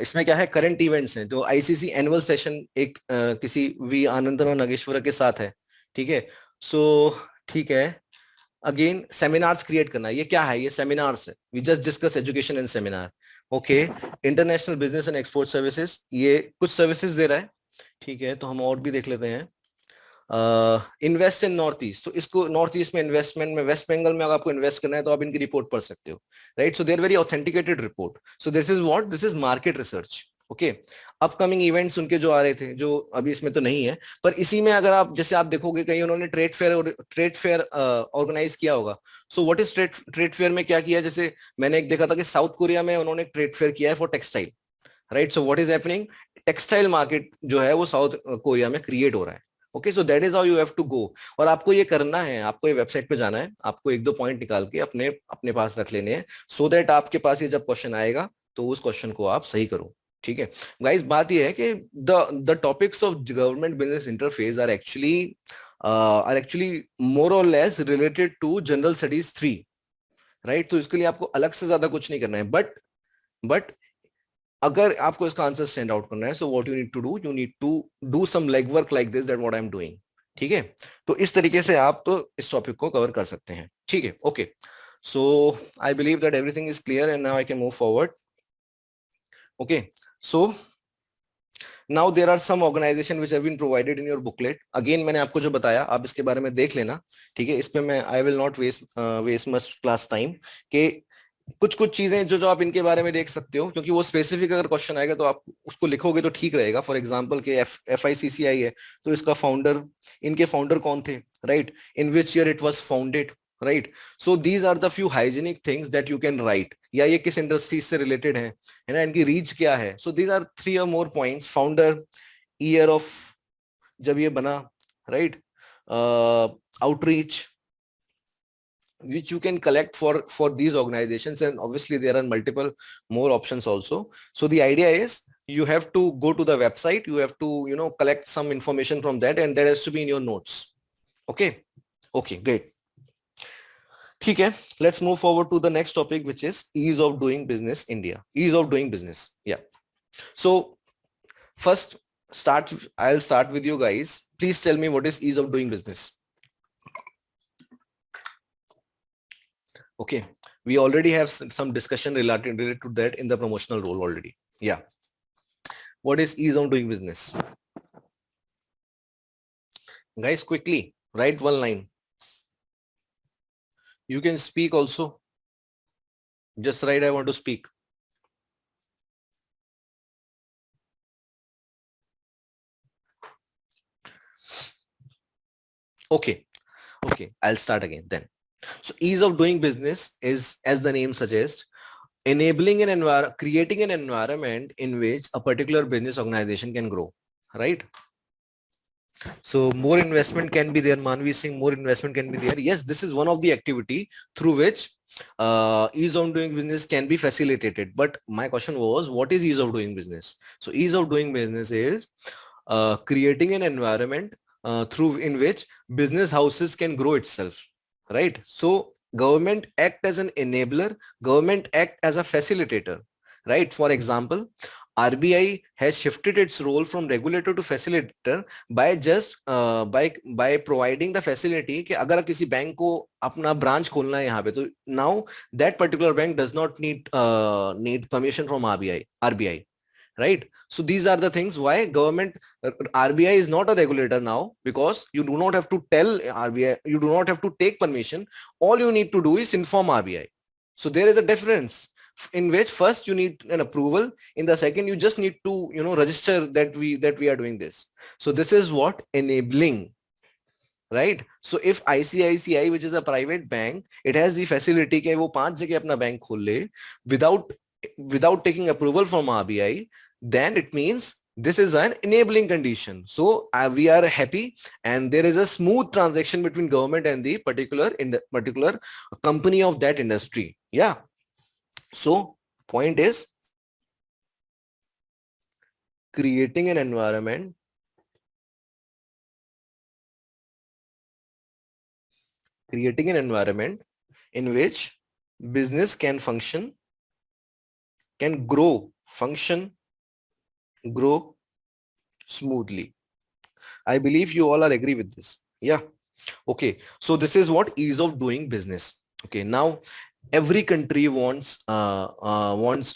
इसमें क्या है, करंट इवेंट्स हैं, जो आईसीसी एनुअल सेशन एक किसी वी आनंदन नागेश्वर के साथ है. ठीक है. सो ठीक है. अगेन सेमिनार्स क्रिएट करना, ये क्या है, ये सेमिनार्स है. We just discuss education and seminar. Okay. International business and export services, ये कुछ सर्विसेज दे रहा है. ठीक है. तो हम और भी देख लेते हैं. इन्वेस्ट इन नॉर्थ ईस्ट, तो इसको नॉर्थ ईस्ट में इन्वेस्टमेंट में, वेस्ट बंगाल में अगर आपको इन्वेस्ट करना है तो आप इनकी रिपोर्ट पढ़ सकते हो. Right. So there very authenticated report. So this is what, this is market research. Okay. Upcoming events उनके जो आ रहे थे, जो अभी इसमें तो नहीं है, पर इसी में अगर आप, जैसे आप देखोगे कहीं उन्होंने ट्रेड फेयर ऑर्गेनाइज किया होगा. So what is trade fair में क्या किया, जैसे मैंने एक देखा था कि साउथ कोरिया में उन्होंने ट्रेड फेयर किया है for textile. Right. So what is happening, textile market जो है वो साउथ कोरिया में क्रिएट हो रहा है. Okay. So that is how you have to go. और आपको ये करना है, आपको ये वेबसाइट पे जाना है, आपको एक दो पॉइंट निकाल के अपने अपने पास रख लेने हैं, सो दैट आपके पास ये जब क्वेश्चन आएगा तो उस क्वेश्चन को आप सही करो. ठीक है. गाइस, बात ये है कि the topics of government business interface are actually more or less related to general studies 3. Right. तो इसके लिए आपको अलग से ज्यादा कुछ नहीं करना है, बट अगर आपको इसका आंसर स्टैंड आउट करना है, so what you need to do, you need to do some legwork like this, that what I am doing. ठीक है. तो इस तरीके से आप इस टॉपिक को कवर कर सकते हैं. ठीक है. Okay. So I believe that everything is clear and now I can move forward. Okay. So now there are some organization which have been provided in your booklet. Again मैंने आपको जो बताया आप इसके बारे में देख लेना. ठीक है. इस पे मैं I will not waste much class time, कि कुछ कुछ चीजें जो जो आप इनके बारे में देख सकते हो, क्योंकि वो स्पेसिफिक अगर क्वेश्चन आएगा तो आप उसको लिखोगे तो ठीक रहेगा। फॉर एग्जांपल के FICCI है, तो इसका फाउंडर, इनके फाउंडर कौन थे, right, in which year it was founded, right. So these are the few hygienic things that you can write, या ये किस इंडस्ट्री से रिलेटेड है ना, इनकी रीच क्या है। सो दीज आर 3 और more points, founder, year of जब ये बना, right, outreach, which you can collect for these organizations, and obviously there are multiple more options also. So the idea is you have to go to the website, you have to collect some information from that, and that has to be in your notes. Okay, okay, great. ठीक है, let's move forward to the next topic, which is ease of doing business India. Ease of doing business. Yeah. So first, I'll start with you guys. Please tell me what is ease of doing business. Okay, we already have some discussion related to that in the promotional role already. Yeah. What is ease of doing business? Guys, quickly, write one line. You can speak also. Just write, I want to speak. Okay, okay, I'll start again then. So ease of doing business is, as the name suggests, enabling an environment, creating an environment in which a particular business organization can grow, right? So more investment can be there, Manvi Singh, more investment can be there. Yes, this is one of the activity through which ease of doing business can be facilitated. But my question was, what is ease of doing business? So ease of doing business is creating an environment through in which business houses can grow itself, right? So government act as an enabler, government act as a facilitator, right? For example, RBI has shifted its role from regulator to facilitator by just by providing the facility कि अगर किसी bank को अपना branch खोलना है यहाँ पे, तो now that particular bank does not need permission from RBI, right? So these are the things why government, RBI is not a regulator now, because you do not have to tell RBI, you do not have to take permission. All you need to do is inform RBI. So there is a difference in which first you need an approval, in the second you just need to register that we are doing this. So this is what enabling, right? So if ICICI, which is a private bank, it has the facility कि वो 5 जगह अपना bank खोल ले without taking approval from RBI, then it means this is an enabling condition. So we are happy, and there is a smooth transaction between government and the particular company of that industry. Yeah. So point is creating an environment in which business can function, can grow smoothly. I believe you all are agree with this. Yeah. Okay. So this is what ease of doing business. Okay. Now every country wants want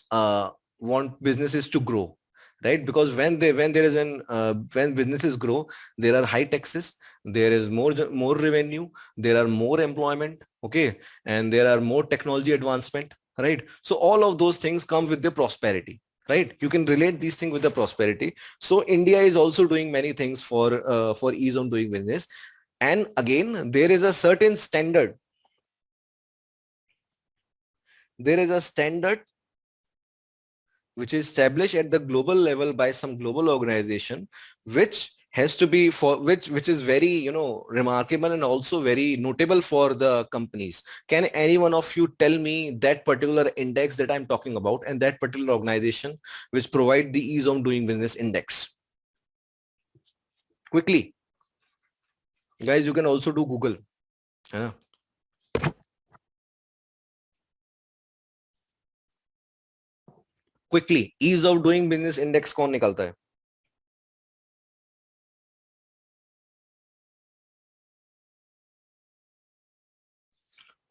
businesses to grow, right? Because when businesses grow, there are high taxes, there is more revenue, there are more employment, okay, and there are more technology advancement, right? So all of those things come with the prosperity, right? You can relate these things with the prosperity. So India is also doing many things for ease of doing business. And again, there is a certain standard. There is a standard which is established at the global level by some global organization, which has to be which is very remarkable and also very notable for the companies. Can any one of you tell me that particular index that I'm talking about, and that particular organization which provide the ease of doing business index? Quickly, guys, you can also do Google. Yeah. Quickly, ease of doing business index कौन निकालता है?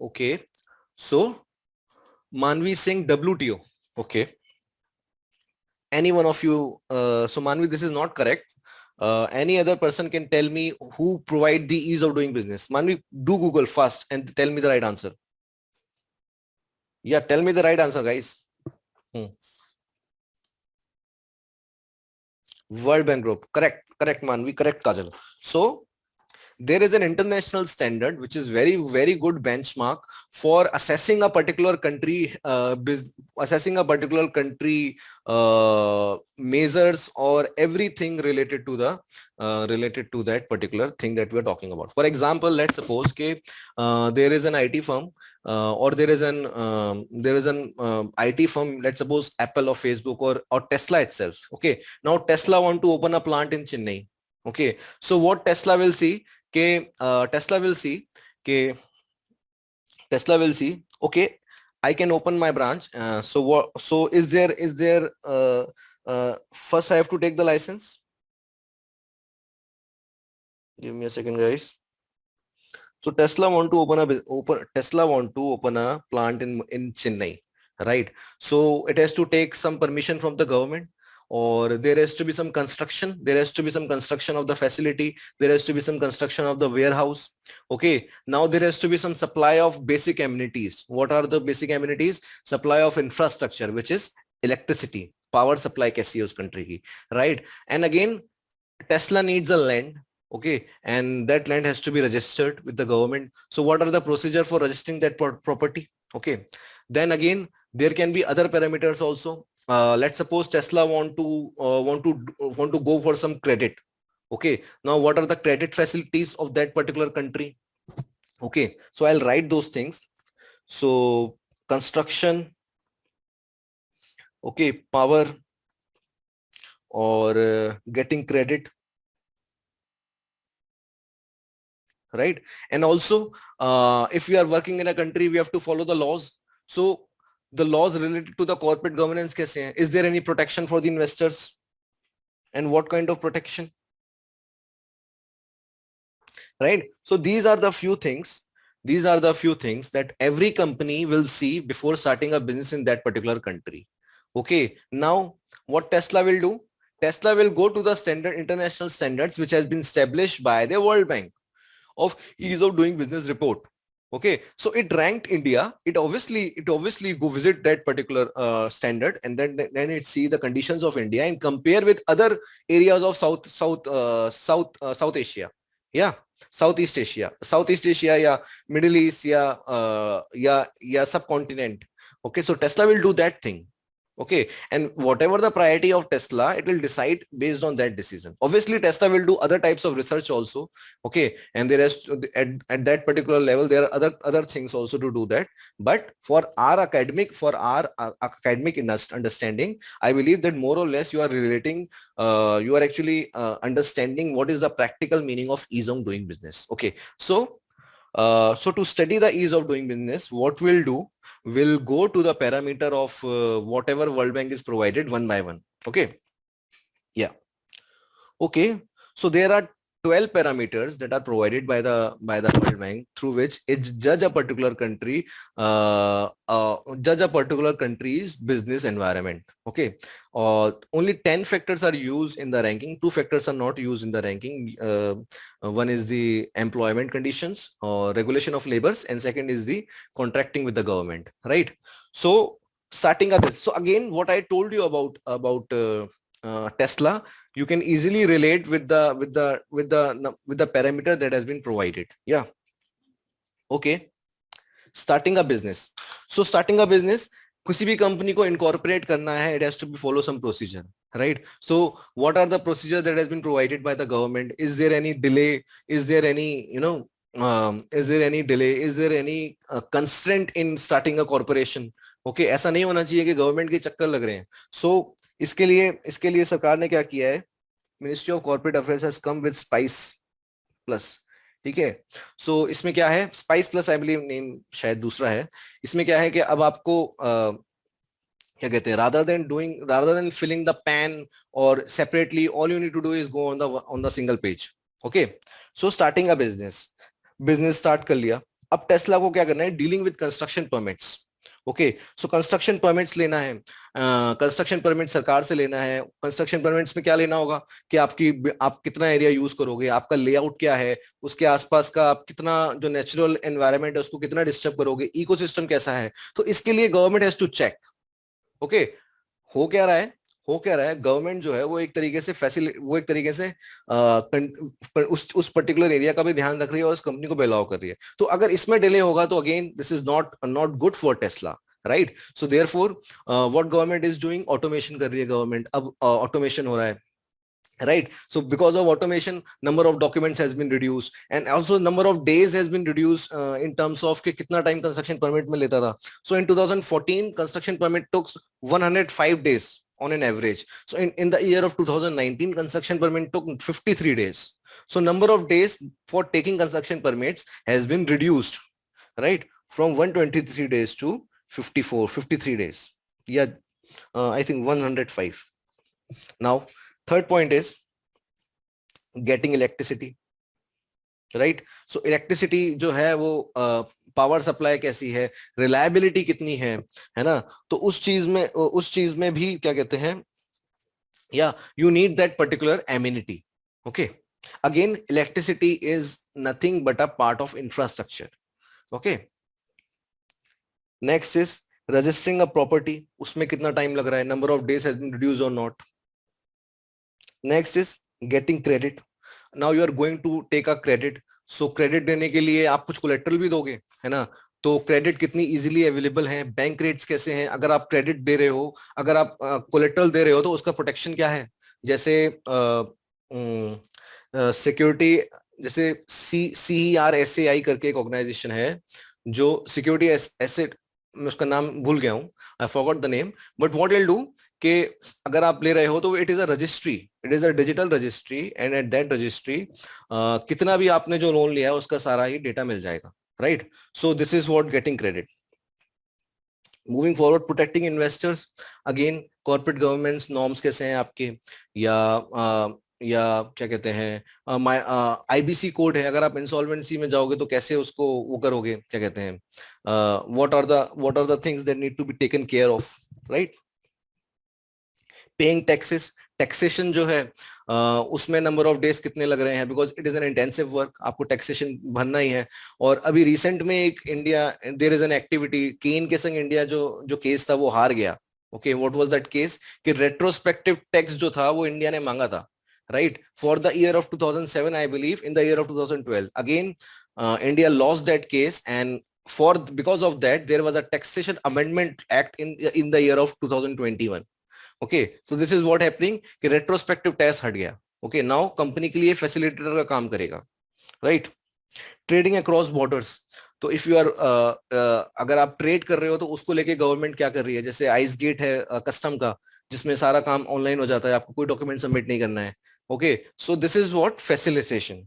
Okay, so Manvi Singh, WTO. Okay. Any one of you, so Manvi, this is not correct. Any other person can tell me who provide the ease of doing business. Manvi, do Google first and tell me the right answer. Yeah, tell me the right answer, guys. World Bank Group. Correct, Manvi. Correct, Kajal. So there is an international standard which is very good benchmark for assessing a particular country, assessing a particular country measures or everything related to the related to that particular thing that we are talking about. For example, let's suppose there is an IT firm, or there is an IT firm, let's suppose Apple or Facebook or Tesla itself. Okay, now Tesla want to open a plant in Chennai. Okay, so what Tesla will see, Tesla will see, okay, I can open my branch. So what? So is there first I have to take the license. Give me a second, guys. So Tesla want to open a plant in Chennai, right? So it has to take some permission from the government, or there has to be some construction. There has to be some construction of the facility. There has to be some construction of the warehouse. Okay. Now there has to be some supply of basic amenities. What are the basic amenities? Supply of infrastructure, which is electricity, power supply kaisi hai us country ki, right? And again, Tesla needs a land. Okay, and that land has to be registered with the government. So what are the procedure for registering that property? Okay, then again, there can be other parameters also. Let's suppose Tesla want to go for some credit. Okay, now what are the credit facilities of that particular country? Okay, so I'll write those things. So construction, okay, power, or getting credit, right? And also, if we are working in a country, we have to follow the laws. So the laws related to the corporate governance, kaise hain? Is there any protection for the investors, and what kind of protection, right? So these are the few things. These are the few things that every company will see before starting a business in that particular country. Okay, now what Tesla will do? Tesla will go to the standard international standards which has been established by the World Bank of ease of doing business report. Okay, so it ranked India. It obviously go visit that particular standard, and then it see the conditions of India and compare with other areas of South Asia. Yeah, Southeast Asia, yeah, Middle East, yeah, yeah, subcontinent. Okay, so Tesla will do that thing. Okay, and whatever the priority of Tesla, it will decide based on that decision. Obviously, Tesla will do other types of research also. Okay, and there is at that particular level, there are other things also to do that. But for our academic understanding, I believe that more or less you are relating, you are actually understanding what is the practical meaning of ease of doing business. Okay, so so to study the ease of doing business, what we'll do, we'll go to the parameter of whatever World Bank is provided one by one. Okay. Yeah. Okay. So there are 12 parameters that are provided by the World Bank through which it judge a particular country's business environment. Okay, only 10 factors are used in the ranking. 2 factors are not used in the ranking. One is the employment conditions or regulation of labors, and second is the contracting with the government. Right. So starting a business. So again, what I told you about Tesla, you can easily relate with the parameter that has been provided. Yeah. Okay. Starting a business. So starting a business, किसी भी company को incorporate करना है, it has to be follow some procedure, right? So what are the procedures that has been provided by the government? Is there any delay? Is there any, is there any delay? Is there any constraint in starting a corporation? Okay, ऐसा नहीं होना चाहिए कि government के चक्कर लग रहे हैं. So इसके लिए सरकार ने क्या किया है? Ministry of corporate affairs has come with spice plus. ठीक है. सो इसमें क्या है? Spice plus, I believe name शायद दूसरा है. इसमें क्या है कि अब आपको क्या कहते हैं, rather than filling the pan or separately, all you need to do is go on the single page. Okay, so starting a business start कर लिया. अब टेस्ला को क्या करना है? Dealing with construction permits. Okay, so construction permits लेना है, construction permit सरकार से लेना है। कंस्ट्रक्शन परमिट्स में क्या लेना होगा कि आप कितना एरिया यूज करोगे, आपका लेआउट क्या है, उसके आसपास का आप कितना जो नेचुरल एनवायरनमेंट है उसको कितना डिस्टर्ब करोगे, इकोसिस्टम कैसा है। तो इसके लिए government has to check. Okay, हो क्या रहा है, हो क्या रहा है, गवर्नमेंट जो है वो एक तरीके से वो एक तरीके से उस पर्टिकुलर एरिया का भी ध्यान रख रही है और उस कंपनी को बेलाव कर रही है। तो अगर इसमें डिले होगा तो again this is not not good for Tesla, right. So therefore what government is doing, automation कर रही है गवर्नमेंट, अब ऑटोमेशन हो रहा है, right? So because of automation, number of documents has been reduced and also number of days has been reduced in terms of कि कितना time construction permit में लेता था। So in 2014 construction permit took 105 days on an average. So in the year of 2019 construction permit took 53 days. So number of days for taking construction permits has been reduced, right, from 123 days to 53 days. Yeah, I think 105. Now third point is getting electricity, right? So electricity जो है वो power supply कैसी है, reliability कितनी है ना। तो उस चीज में भी क्या कहते हैं, या you need that particular amenity. Okay, again electricity is nothing but a part of infrastructure. Okay, next is registering a property, उसमें कितना टाइम लग रहा है, number of days has been reduced or not. Next is getting credit, now you are going to take a credit. So credit देने के लिए आप कुछ कोलेट्रल भी दोगे, है ना। तो क्रेडिट कितनी इजीली अवेलेबल है, बैंक रेट्स कैसे हैं, अगर आप क्रेडिट दे रहे हो, अगर आप कोलेट्रल दे रहे हो तो उसका प्रोटेक्शन क्या है। जैसे सिक्योरिटी, जैसे CERSAI करके एक ऑर्गेनाइजेशन है जो सिक्योरिटी एसेट, मैं उसका नाम भूल गया हूँ, I forgot the name, but what will do कि अगर आप ले रहे हो तो it is a registry, it is a digital registry and at that registry कितना भी आपने जो लोन लिया है उसका सारा ही डेटा मिल जाएगा, right. So this is what getting credit. Moving forward, protecting investors, again corporate governance norms कैसे हैं आपके, या क्या कहते हैं IBC कोड है, अगर आप इंसॉल्वेंसी में जाओगे तो कैसे उसको वो करोगे, क्या कहते हैं, what are the things that need to be taken care of, right. Paying taxes, taxation जो है उसमें नंबर ऑफ डेज कितने लग रहे हैं, because it is an intensive work, आपको टैक्सेशन भरना ही है। और अभी रिसेंट में एक India, there is an activity, केन के संग इंडिया जो जो केस था वो हार गया। Okay, what was that case कि रेट्रोस्पेक्टिव टैक्स जो था वो इंडिया ने मांगा था, right, for the year of 2007 I believe, in the year of 2012 again India lost that case and for because of that there was a taxation amendment act in the year of 2021. Okay, so this is what happening कि retrospective tax हट गया। Okay, now company के लिए facilitator का काम करेगा, right. Trading across borders, तो if you are अगर आप ट्रेड कर रहे हो तो उसको लेके गवर्नमेंट क्या कर रही है, जैसे आइस गेट है कस्टम का, जिसमें सारा काम ऑनलाइन हो जाता है, आपको कोई डॉक्यूमेंट सबमिट नहीं करना है। Okay, so this is what facilitation,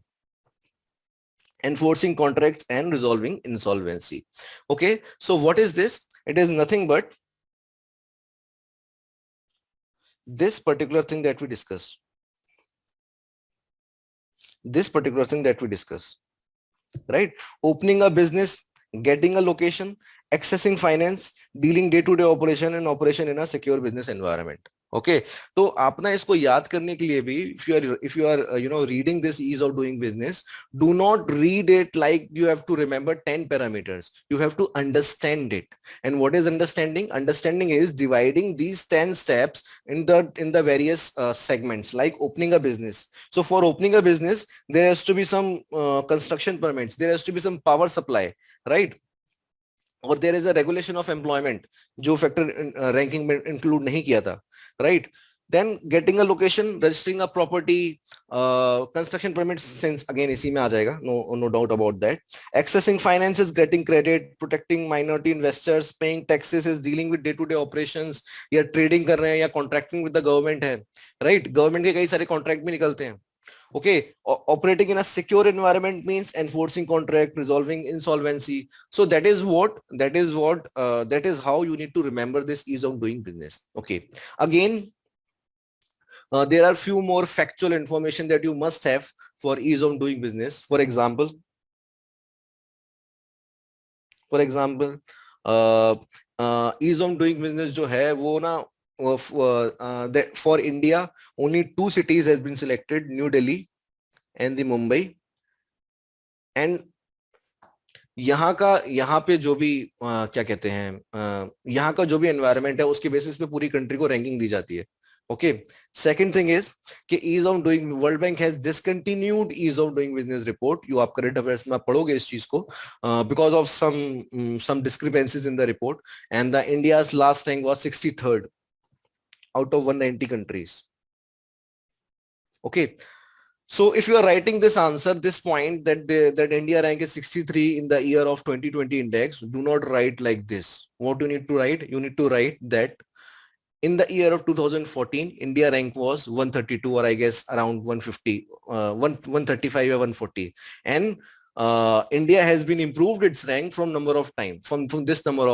enforcing contracts and resolving insolvency. Okay, so what is this? It is nothing but this particular thing that we discussed, right? Opening a business, getting a location, accessing finance, dealing day-to-day operation and operation in a secure business environment. Okay, तो आप ना इसको याद करने के लिए भी if you are reading this ease of doing business, do not read it like you have to remember 10 parameters. You have to understand it. And what is understanding? Understanding is dividing these 10 steps in the various segments, like opening a business. So for opening a business, there has to be some construction permits, there has to be some power supply, right? और there is a regulation of employment जो factor ranking में include नहीं किया था, right. Then getting a location, registering a property, construction permit since again इसी में आ जाएगा, no doubt about that. Accessing finances, getting credit, protecting minority investors, paying taxes, is dealing with day to day operations, या trading कर रहे हैं या contracting with the government है, राइट। गवर्नमेंट के कई सारे कॉन्ट्रैक्ट भी निकलते हैं। Okay, operating in a secure environment means enforcing contract, resolving insolvency. So that is how you need to remember this ease of doing business. Okay, again, there are few more factual information that you must have for ease of doing business. For example, ease of doing business जो है वो ना for India only 2 cities has been selected, New Delhi and the Mumbai. And यहाँ पे जो भी क्या कहते हैं यहाँ का जो भी एनवायरनमेंट है उसके बेसिस पे पूरी कंट्री को रैंकिंग दी जाती है. ओके. सेकंड थिंग इज कि ease of doing, World Bank has discontinued ease of doing business report. You आप करंट अफेयर्स में पढ़ोगे इस चीज को, because of some discrepancies in the report. And the India's last rank was 63rd out of 190 countries. Okay. So if you are writing this answer, this point that India rank is 63 in the year of 2020 index, do not write like this. What you need to write? You need to write that in the year of 2014, India rank was 132, or I guess around 150, 135 or 140. And India has been improved its rank from number of time, from this number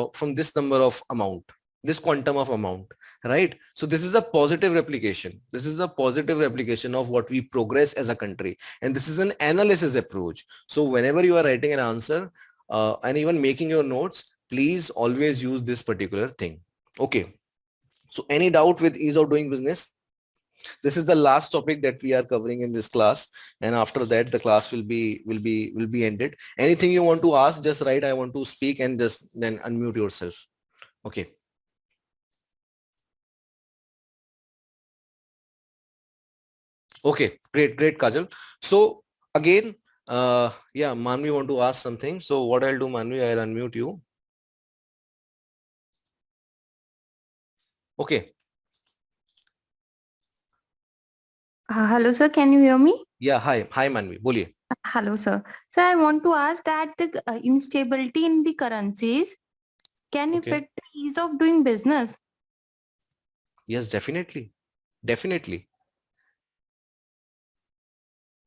of amount, this quantum of amount, right? So this is a positive replication. This is a positive replication of what we progress as a country. And this is an analysis approach. So whenever you are writing an answer and even making your notes, please always use this particular thing. Okay. So any doubt with ease of doing business? This is the last topic that we are covering in this class, and after that the class will be ended. Anything you want to ask, just write I want to speak and just then unmute yourself. Okay. Okay, great, Kajal. So again, yeah, Manvi want to ask something. So what I'll do, Manvi, I'll unmute you. Okay. Hello, sir. Can you hear me? Yeah. Hi, Manvi. Boliye. Hello, sir. So I want to ask that the instability in the currencies can affect the ease of doing business. Yes, definitely.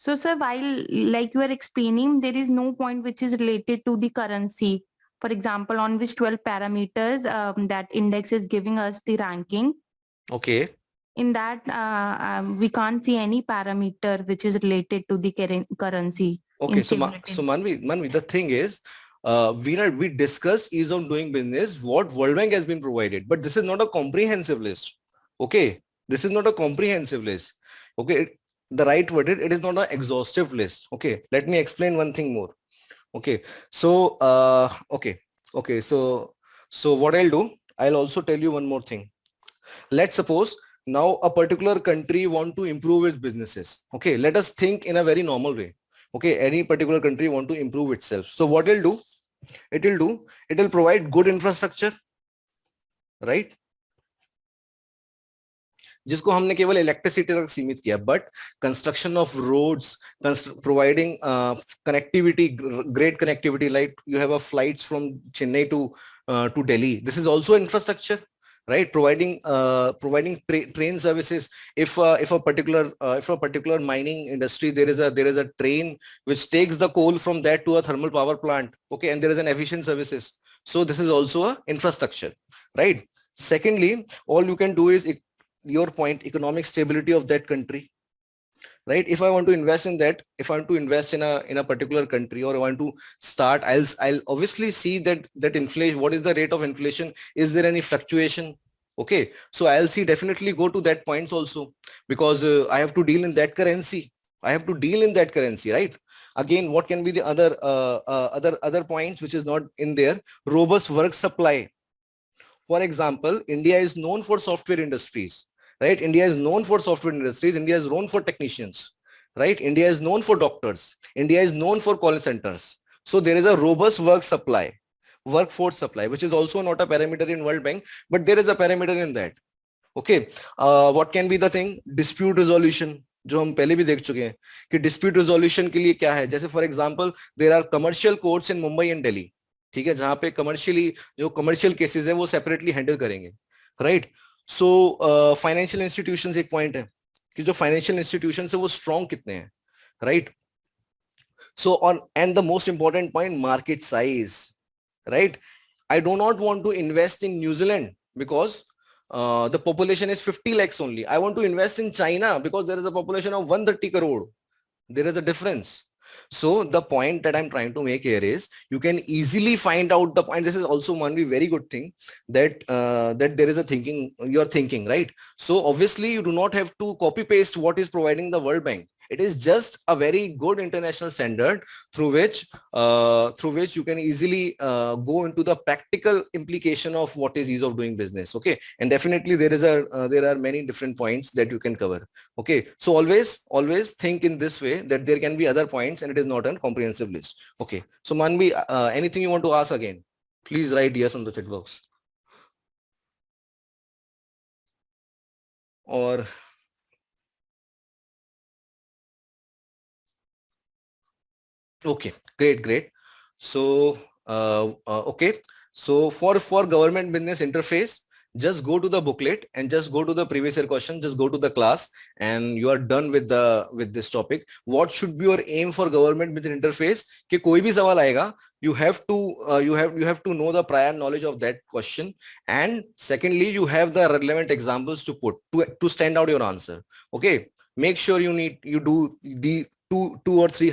So, sir, while like you are explaining, there is no point which is related to the currency. For example, on which 12 parameters that index is giving us the ranking. Okay. In that, we can't see any parameter which is related to the currency. Okay, so Manvi, the thing is, we discussed ease of doing business, what World Bank has been provided, but this is not a comprehensive list. Okay, this is not a comprehensive list. Okay, the right word, it is not an exhaustive list. Okay, let me explain one thing more. Okay, so so what I'll do, I'll also tell you one more thing. Let's suppose now a particular country want to improve its businesses. Okay, let us think in a very normal way. Okay, any particular country want to improve itself. So what it'll do, it will provide good infrastructure, right? जिसको हमने केवल electricity तक सीमित किया, but construction of roads, providing connectivity, great connectivity, like you have a flights from Chennai to Delhi, this is also infrastructure, right? Providing train services. If a particular mining industry, there is a train which takes the coal from that to a thermal power plant. Okay, and there is an efficient services. So this is also a infrastructure, right? Secondly, all you can do is your point, economic stability of that country, right? If I want to invest in that, if I want to invest in a particular country, or I want to start, I'll obviously see that inflation, what is the rate of inflation, is there any fluctuation? Okay, so I'll see, definitely go to that points also, because I have to deal in that currency, right? Again, what can be the other points which is not in there? Robust work supply. For example, India is known for software industries, right? India is known for software industries. India is known for technicians, right? India is known for doctors. India is known for call centers. So there is a robust workforce supply, which is also not a parameter in World Bank, but there is a parameter in that. Okay. What can be the thing? Dispute resolution, जो हम पहले भी देख चुके हैं कि dispute resolution के लिए क्या है. जैसे for example, there are commercial courts in Mumbai and Delhi. ठीक है, जहाँ पे जो कमर्शियल केसेस है वो सेपरेटली हैंडल करेंगे, राइट? सो फाइनेंशियल इंस्टीट्यूशंस एक पॉइंट है कि जो फाइनेंशियल इंस्टीट्यूशंस है वो स्ट्रॉन्ग कितने हैं, right? So on and the most important point, market size, right? I do not want to invest in New Zealand because the population is 50 lakhs only. I want to invest in China because there is a population of 130 crore. There is a difference. So the point that I'm trying to make here is you can easily find out the point. This is also one very good thing that that there is a thinking, you're thinking, right? So obviously you do not have to copy paste what is providing the World Bank. It is just a very good international standard through which you can easily go into the practical implication of what is ease of doing business. Okay, and definitely there are many different points that you can cover. Okay, so always think in this way that there can be other points and it is not a comprehensive list. Okay, so Manvi, anything you want to ask again? Please write yes on the chat box. Or okay, great. So okay, so for government business interface, just go to the booklet and just go to the previous year question, just go to the class and you are done with this topic. What should be your aim for government business interface? कि कोई भी सवाल आएगा, you have to know the prior knowledge of that question, and secondly you have the relevant examples to put to stand out your answer. Okay, make sure you do the two or three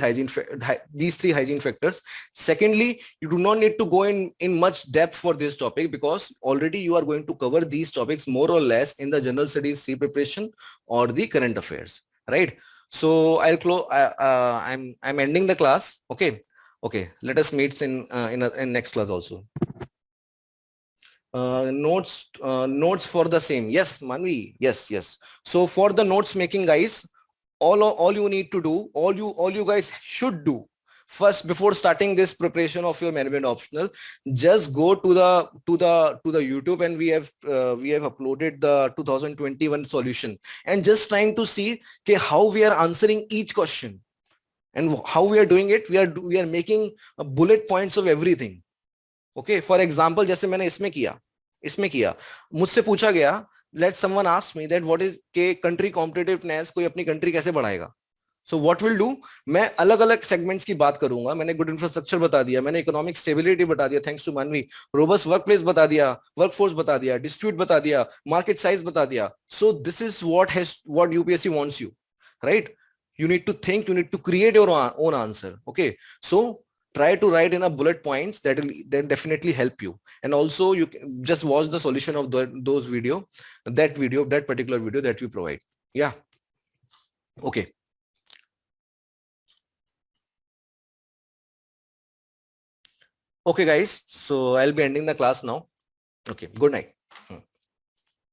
these three hygiene factors. Secondly, you do not need to go in much depth for this topic because already you are going to cover these topics more or less in the general studies preparation or the current affairs, right? So I'll close. I'm ending the class. Okay. Let us meet in next class also. Notes for the same. Yes, Manvi. Yes. So for the notes making, guys, all you need to do, all you guys should do first before starting this preparation of your management optional, just go to the YouTube, and we have uploaded the 2021 solution, and just trying to see okay, how we are answering each question and how we are doing it. We are making bullet points of everything. Okay, for example, जैसे मैंने इसमें किया मुझसे पूछा गया, let someone ask me that what is के country competitiveness, कोई अपनी country कैसे बढ़ाएगा. So what will do, मैं अलग अलग सेगमेंट्स की बात करूंगा. मैंने गुड इंफ्रास्ट्रक्चर बता दिया, मैंने इकोनॉमिक स्टेबिलिटी बता दिया थैंक्स टू मानवी, रोबस्ट वर्कप्लेस बता दिया, वर्कफोर्स बता दिया, डिस्प्यूट बता दिया, मार्केट साइज बता दिया. So this is what UPSC wants you, right? You need to think, you need to create your own answer. Okay, so try to write in a bullet points that will definitely help you. And also you can just watch the solution of that particular video that we provide. Yeah. Okay. Okay, guys. So I'll be ending the class now. Okay. Good night.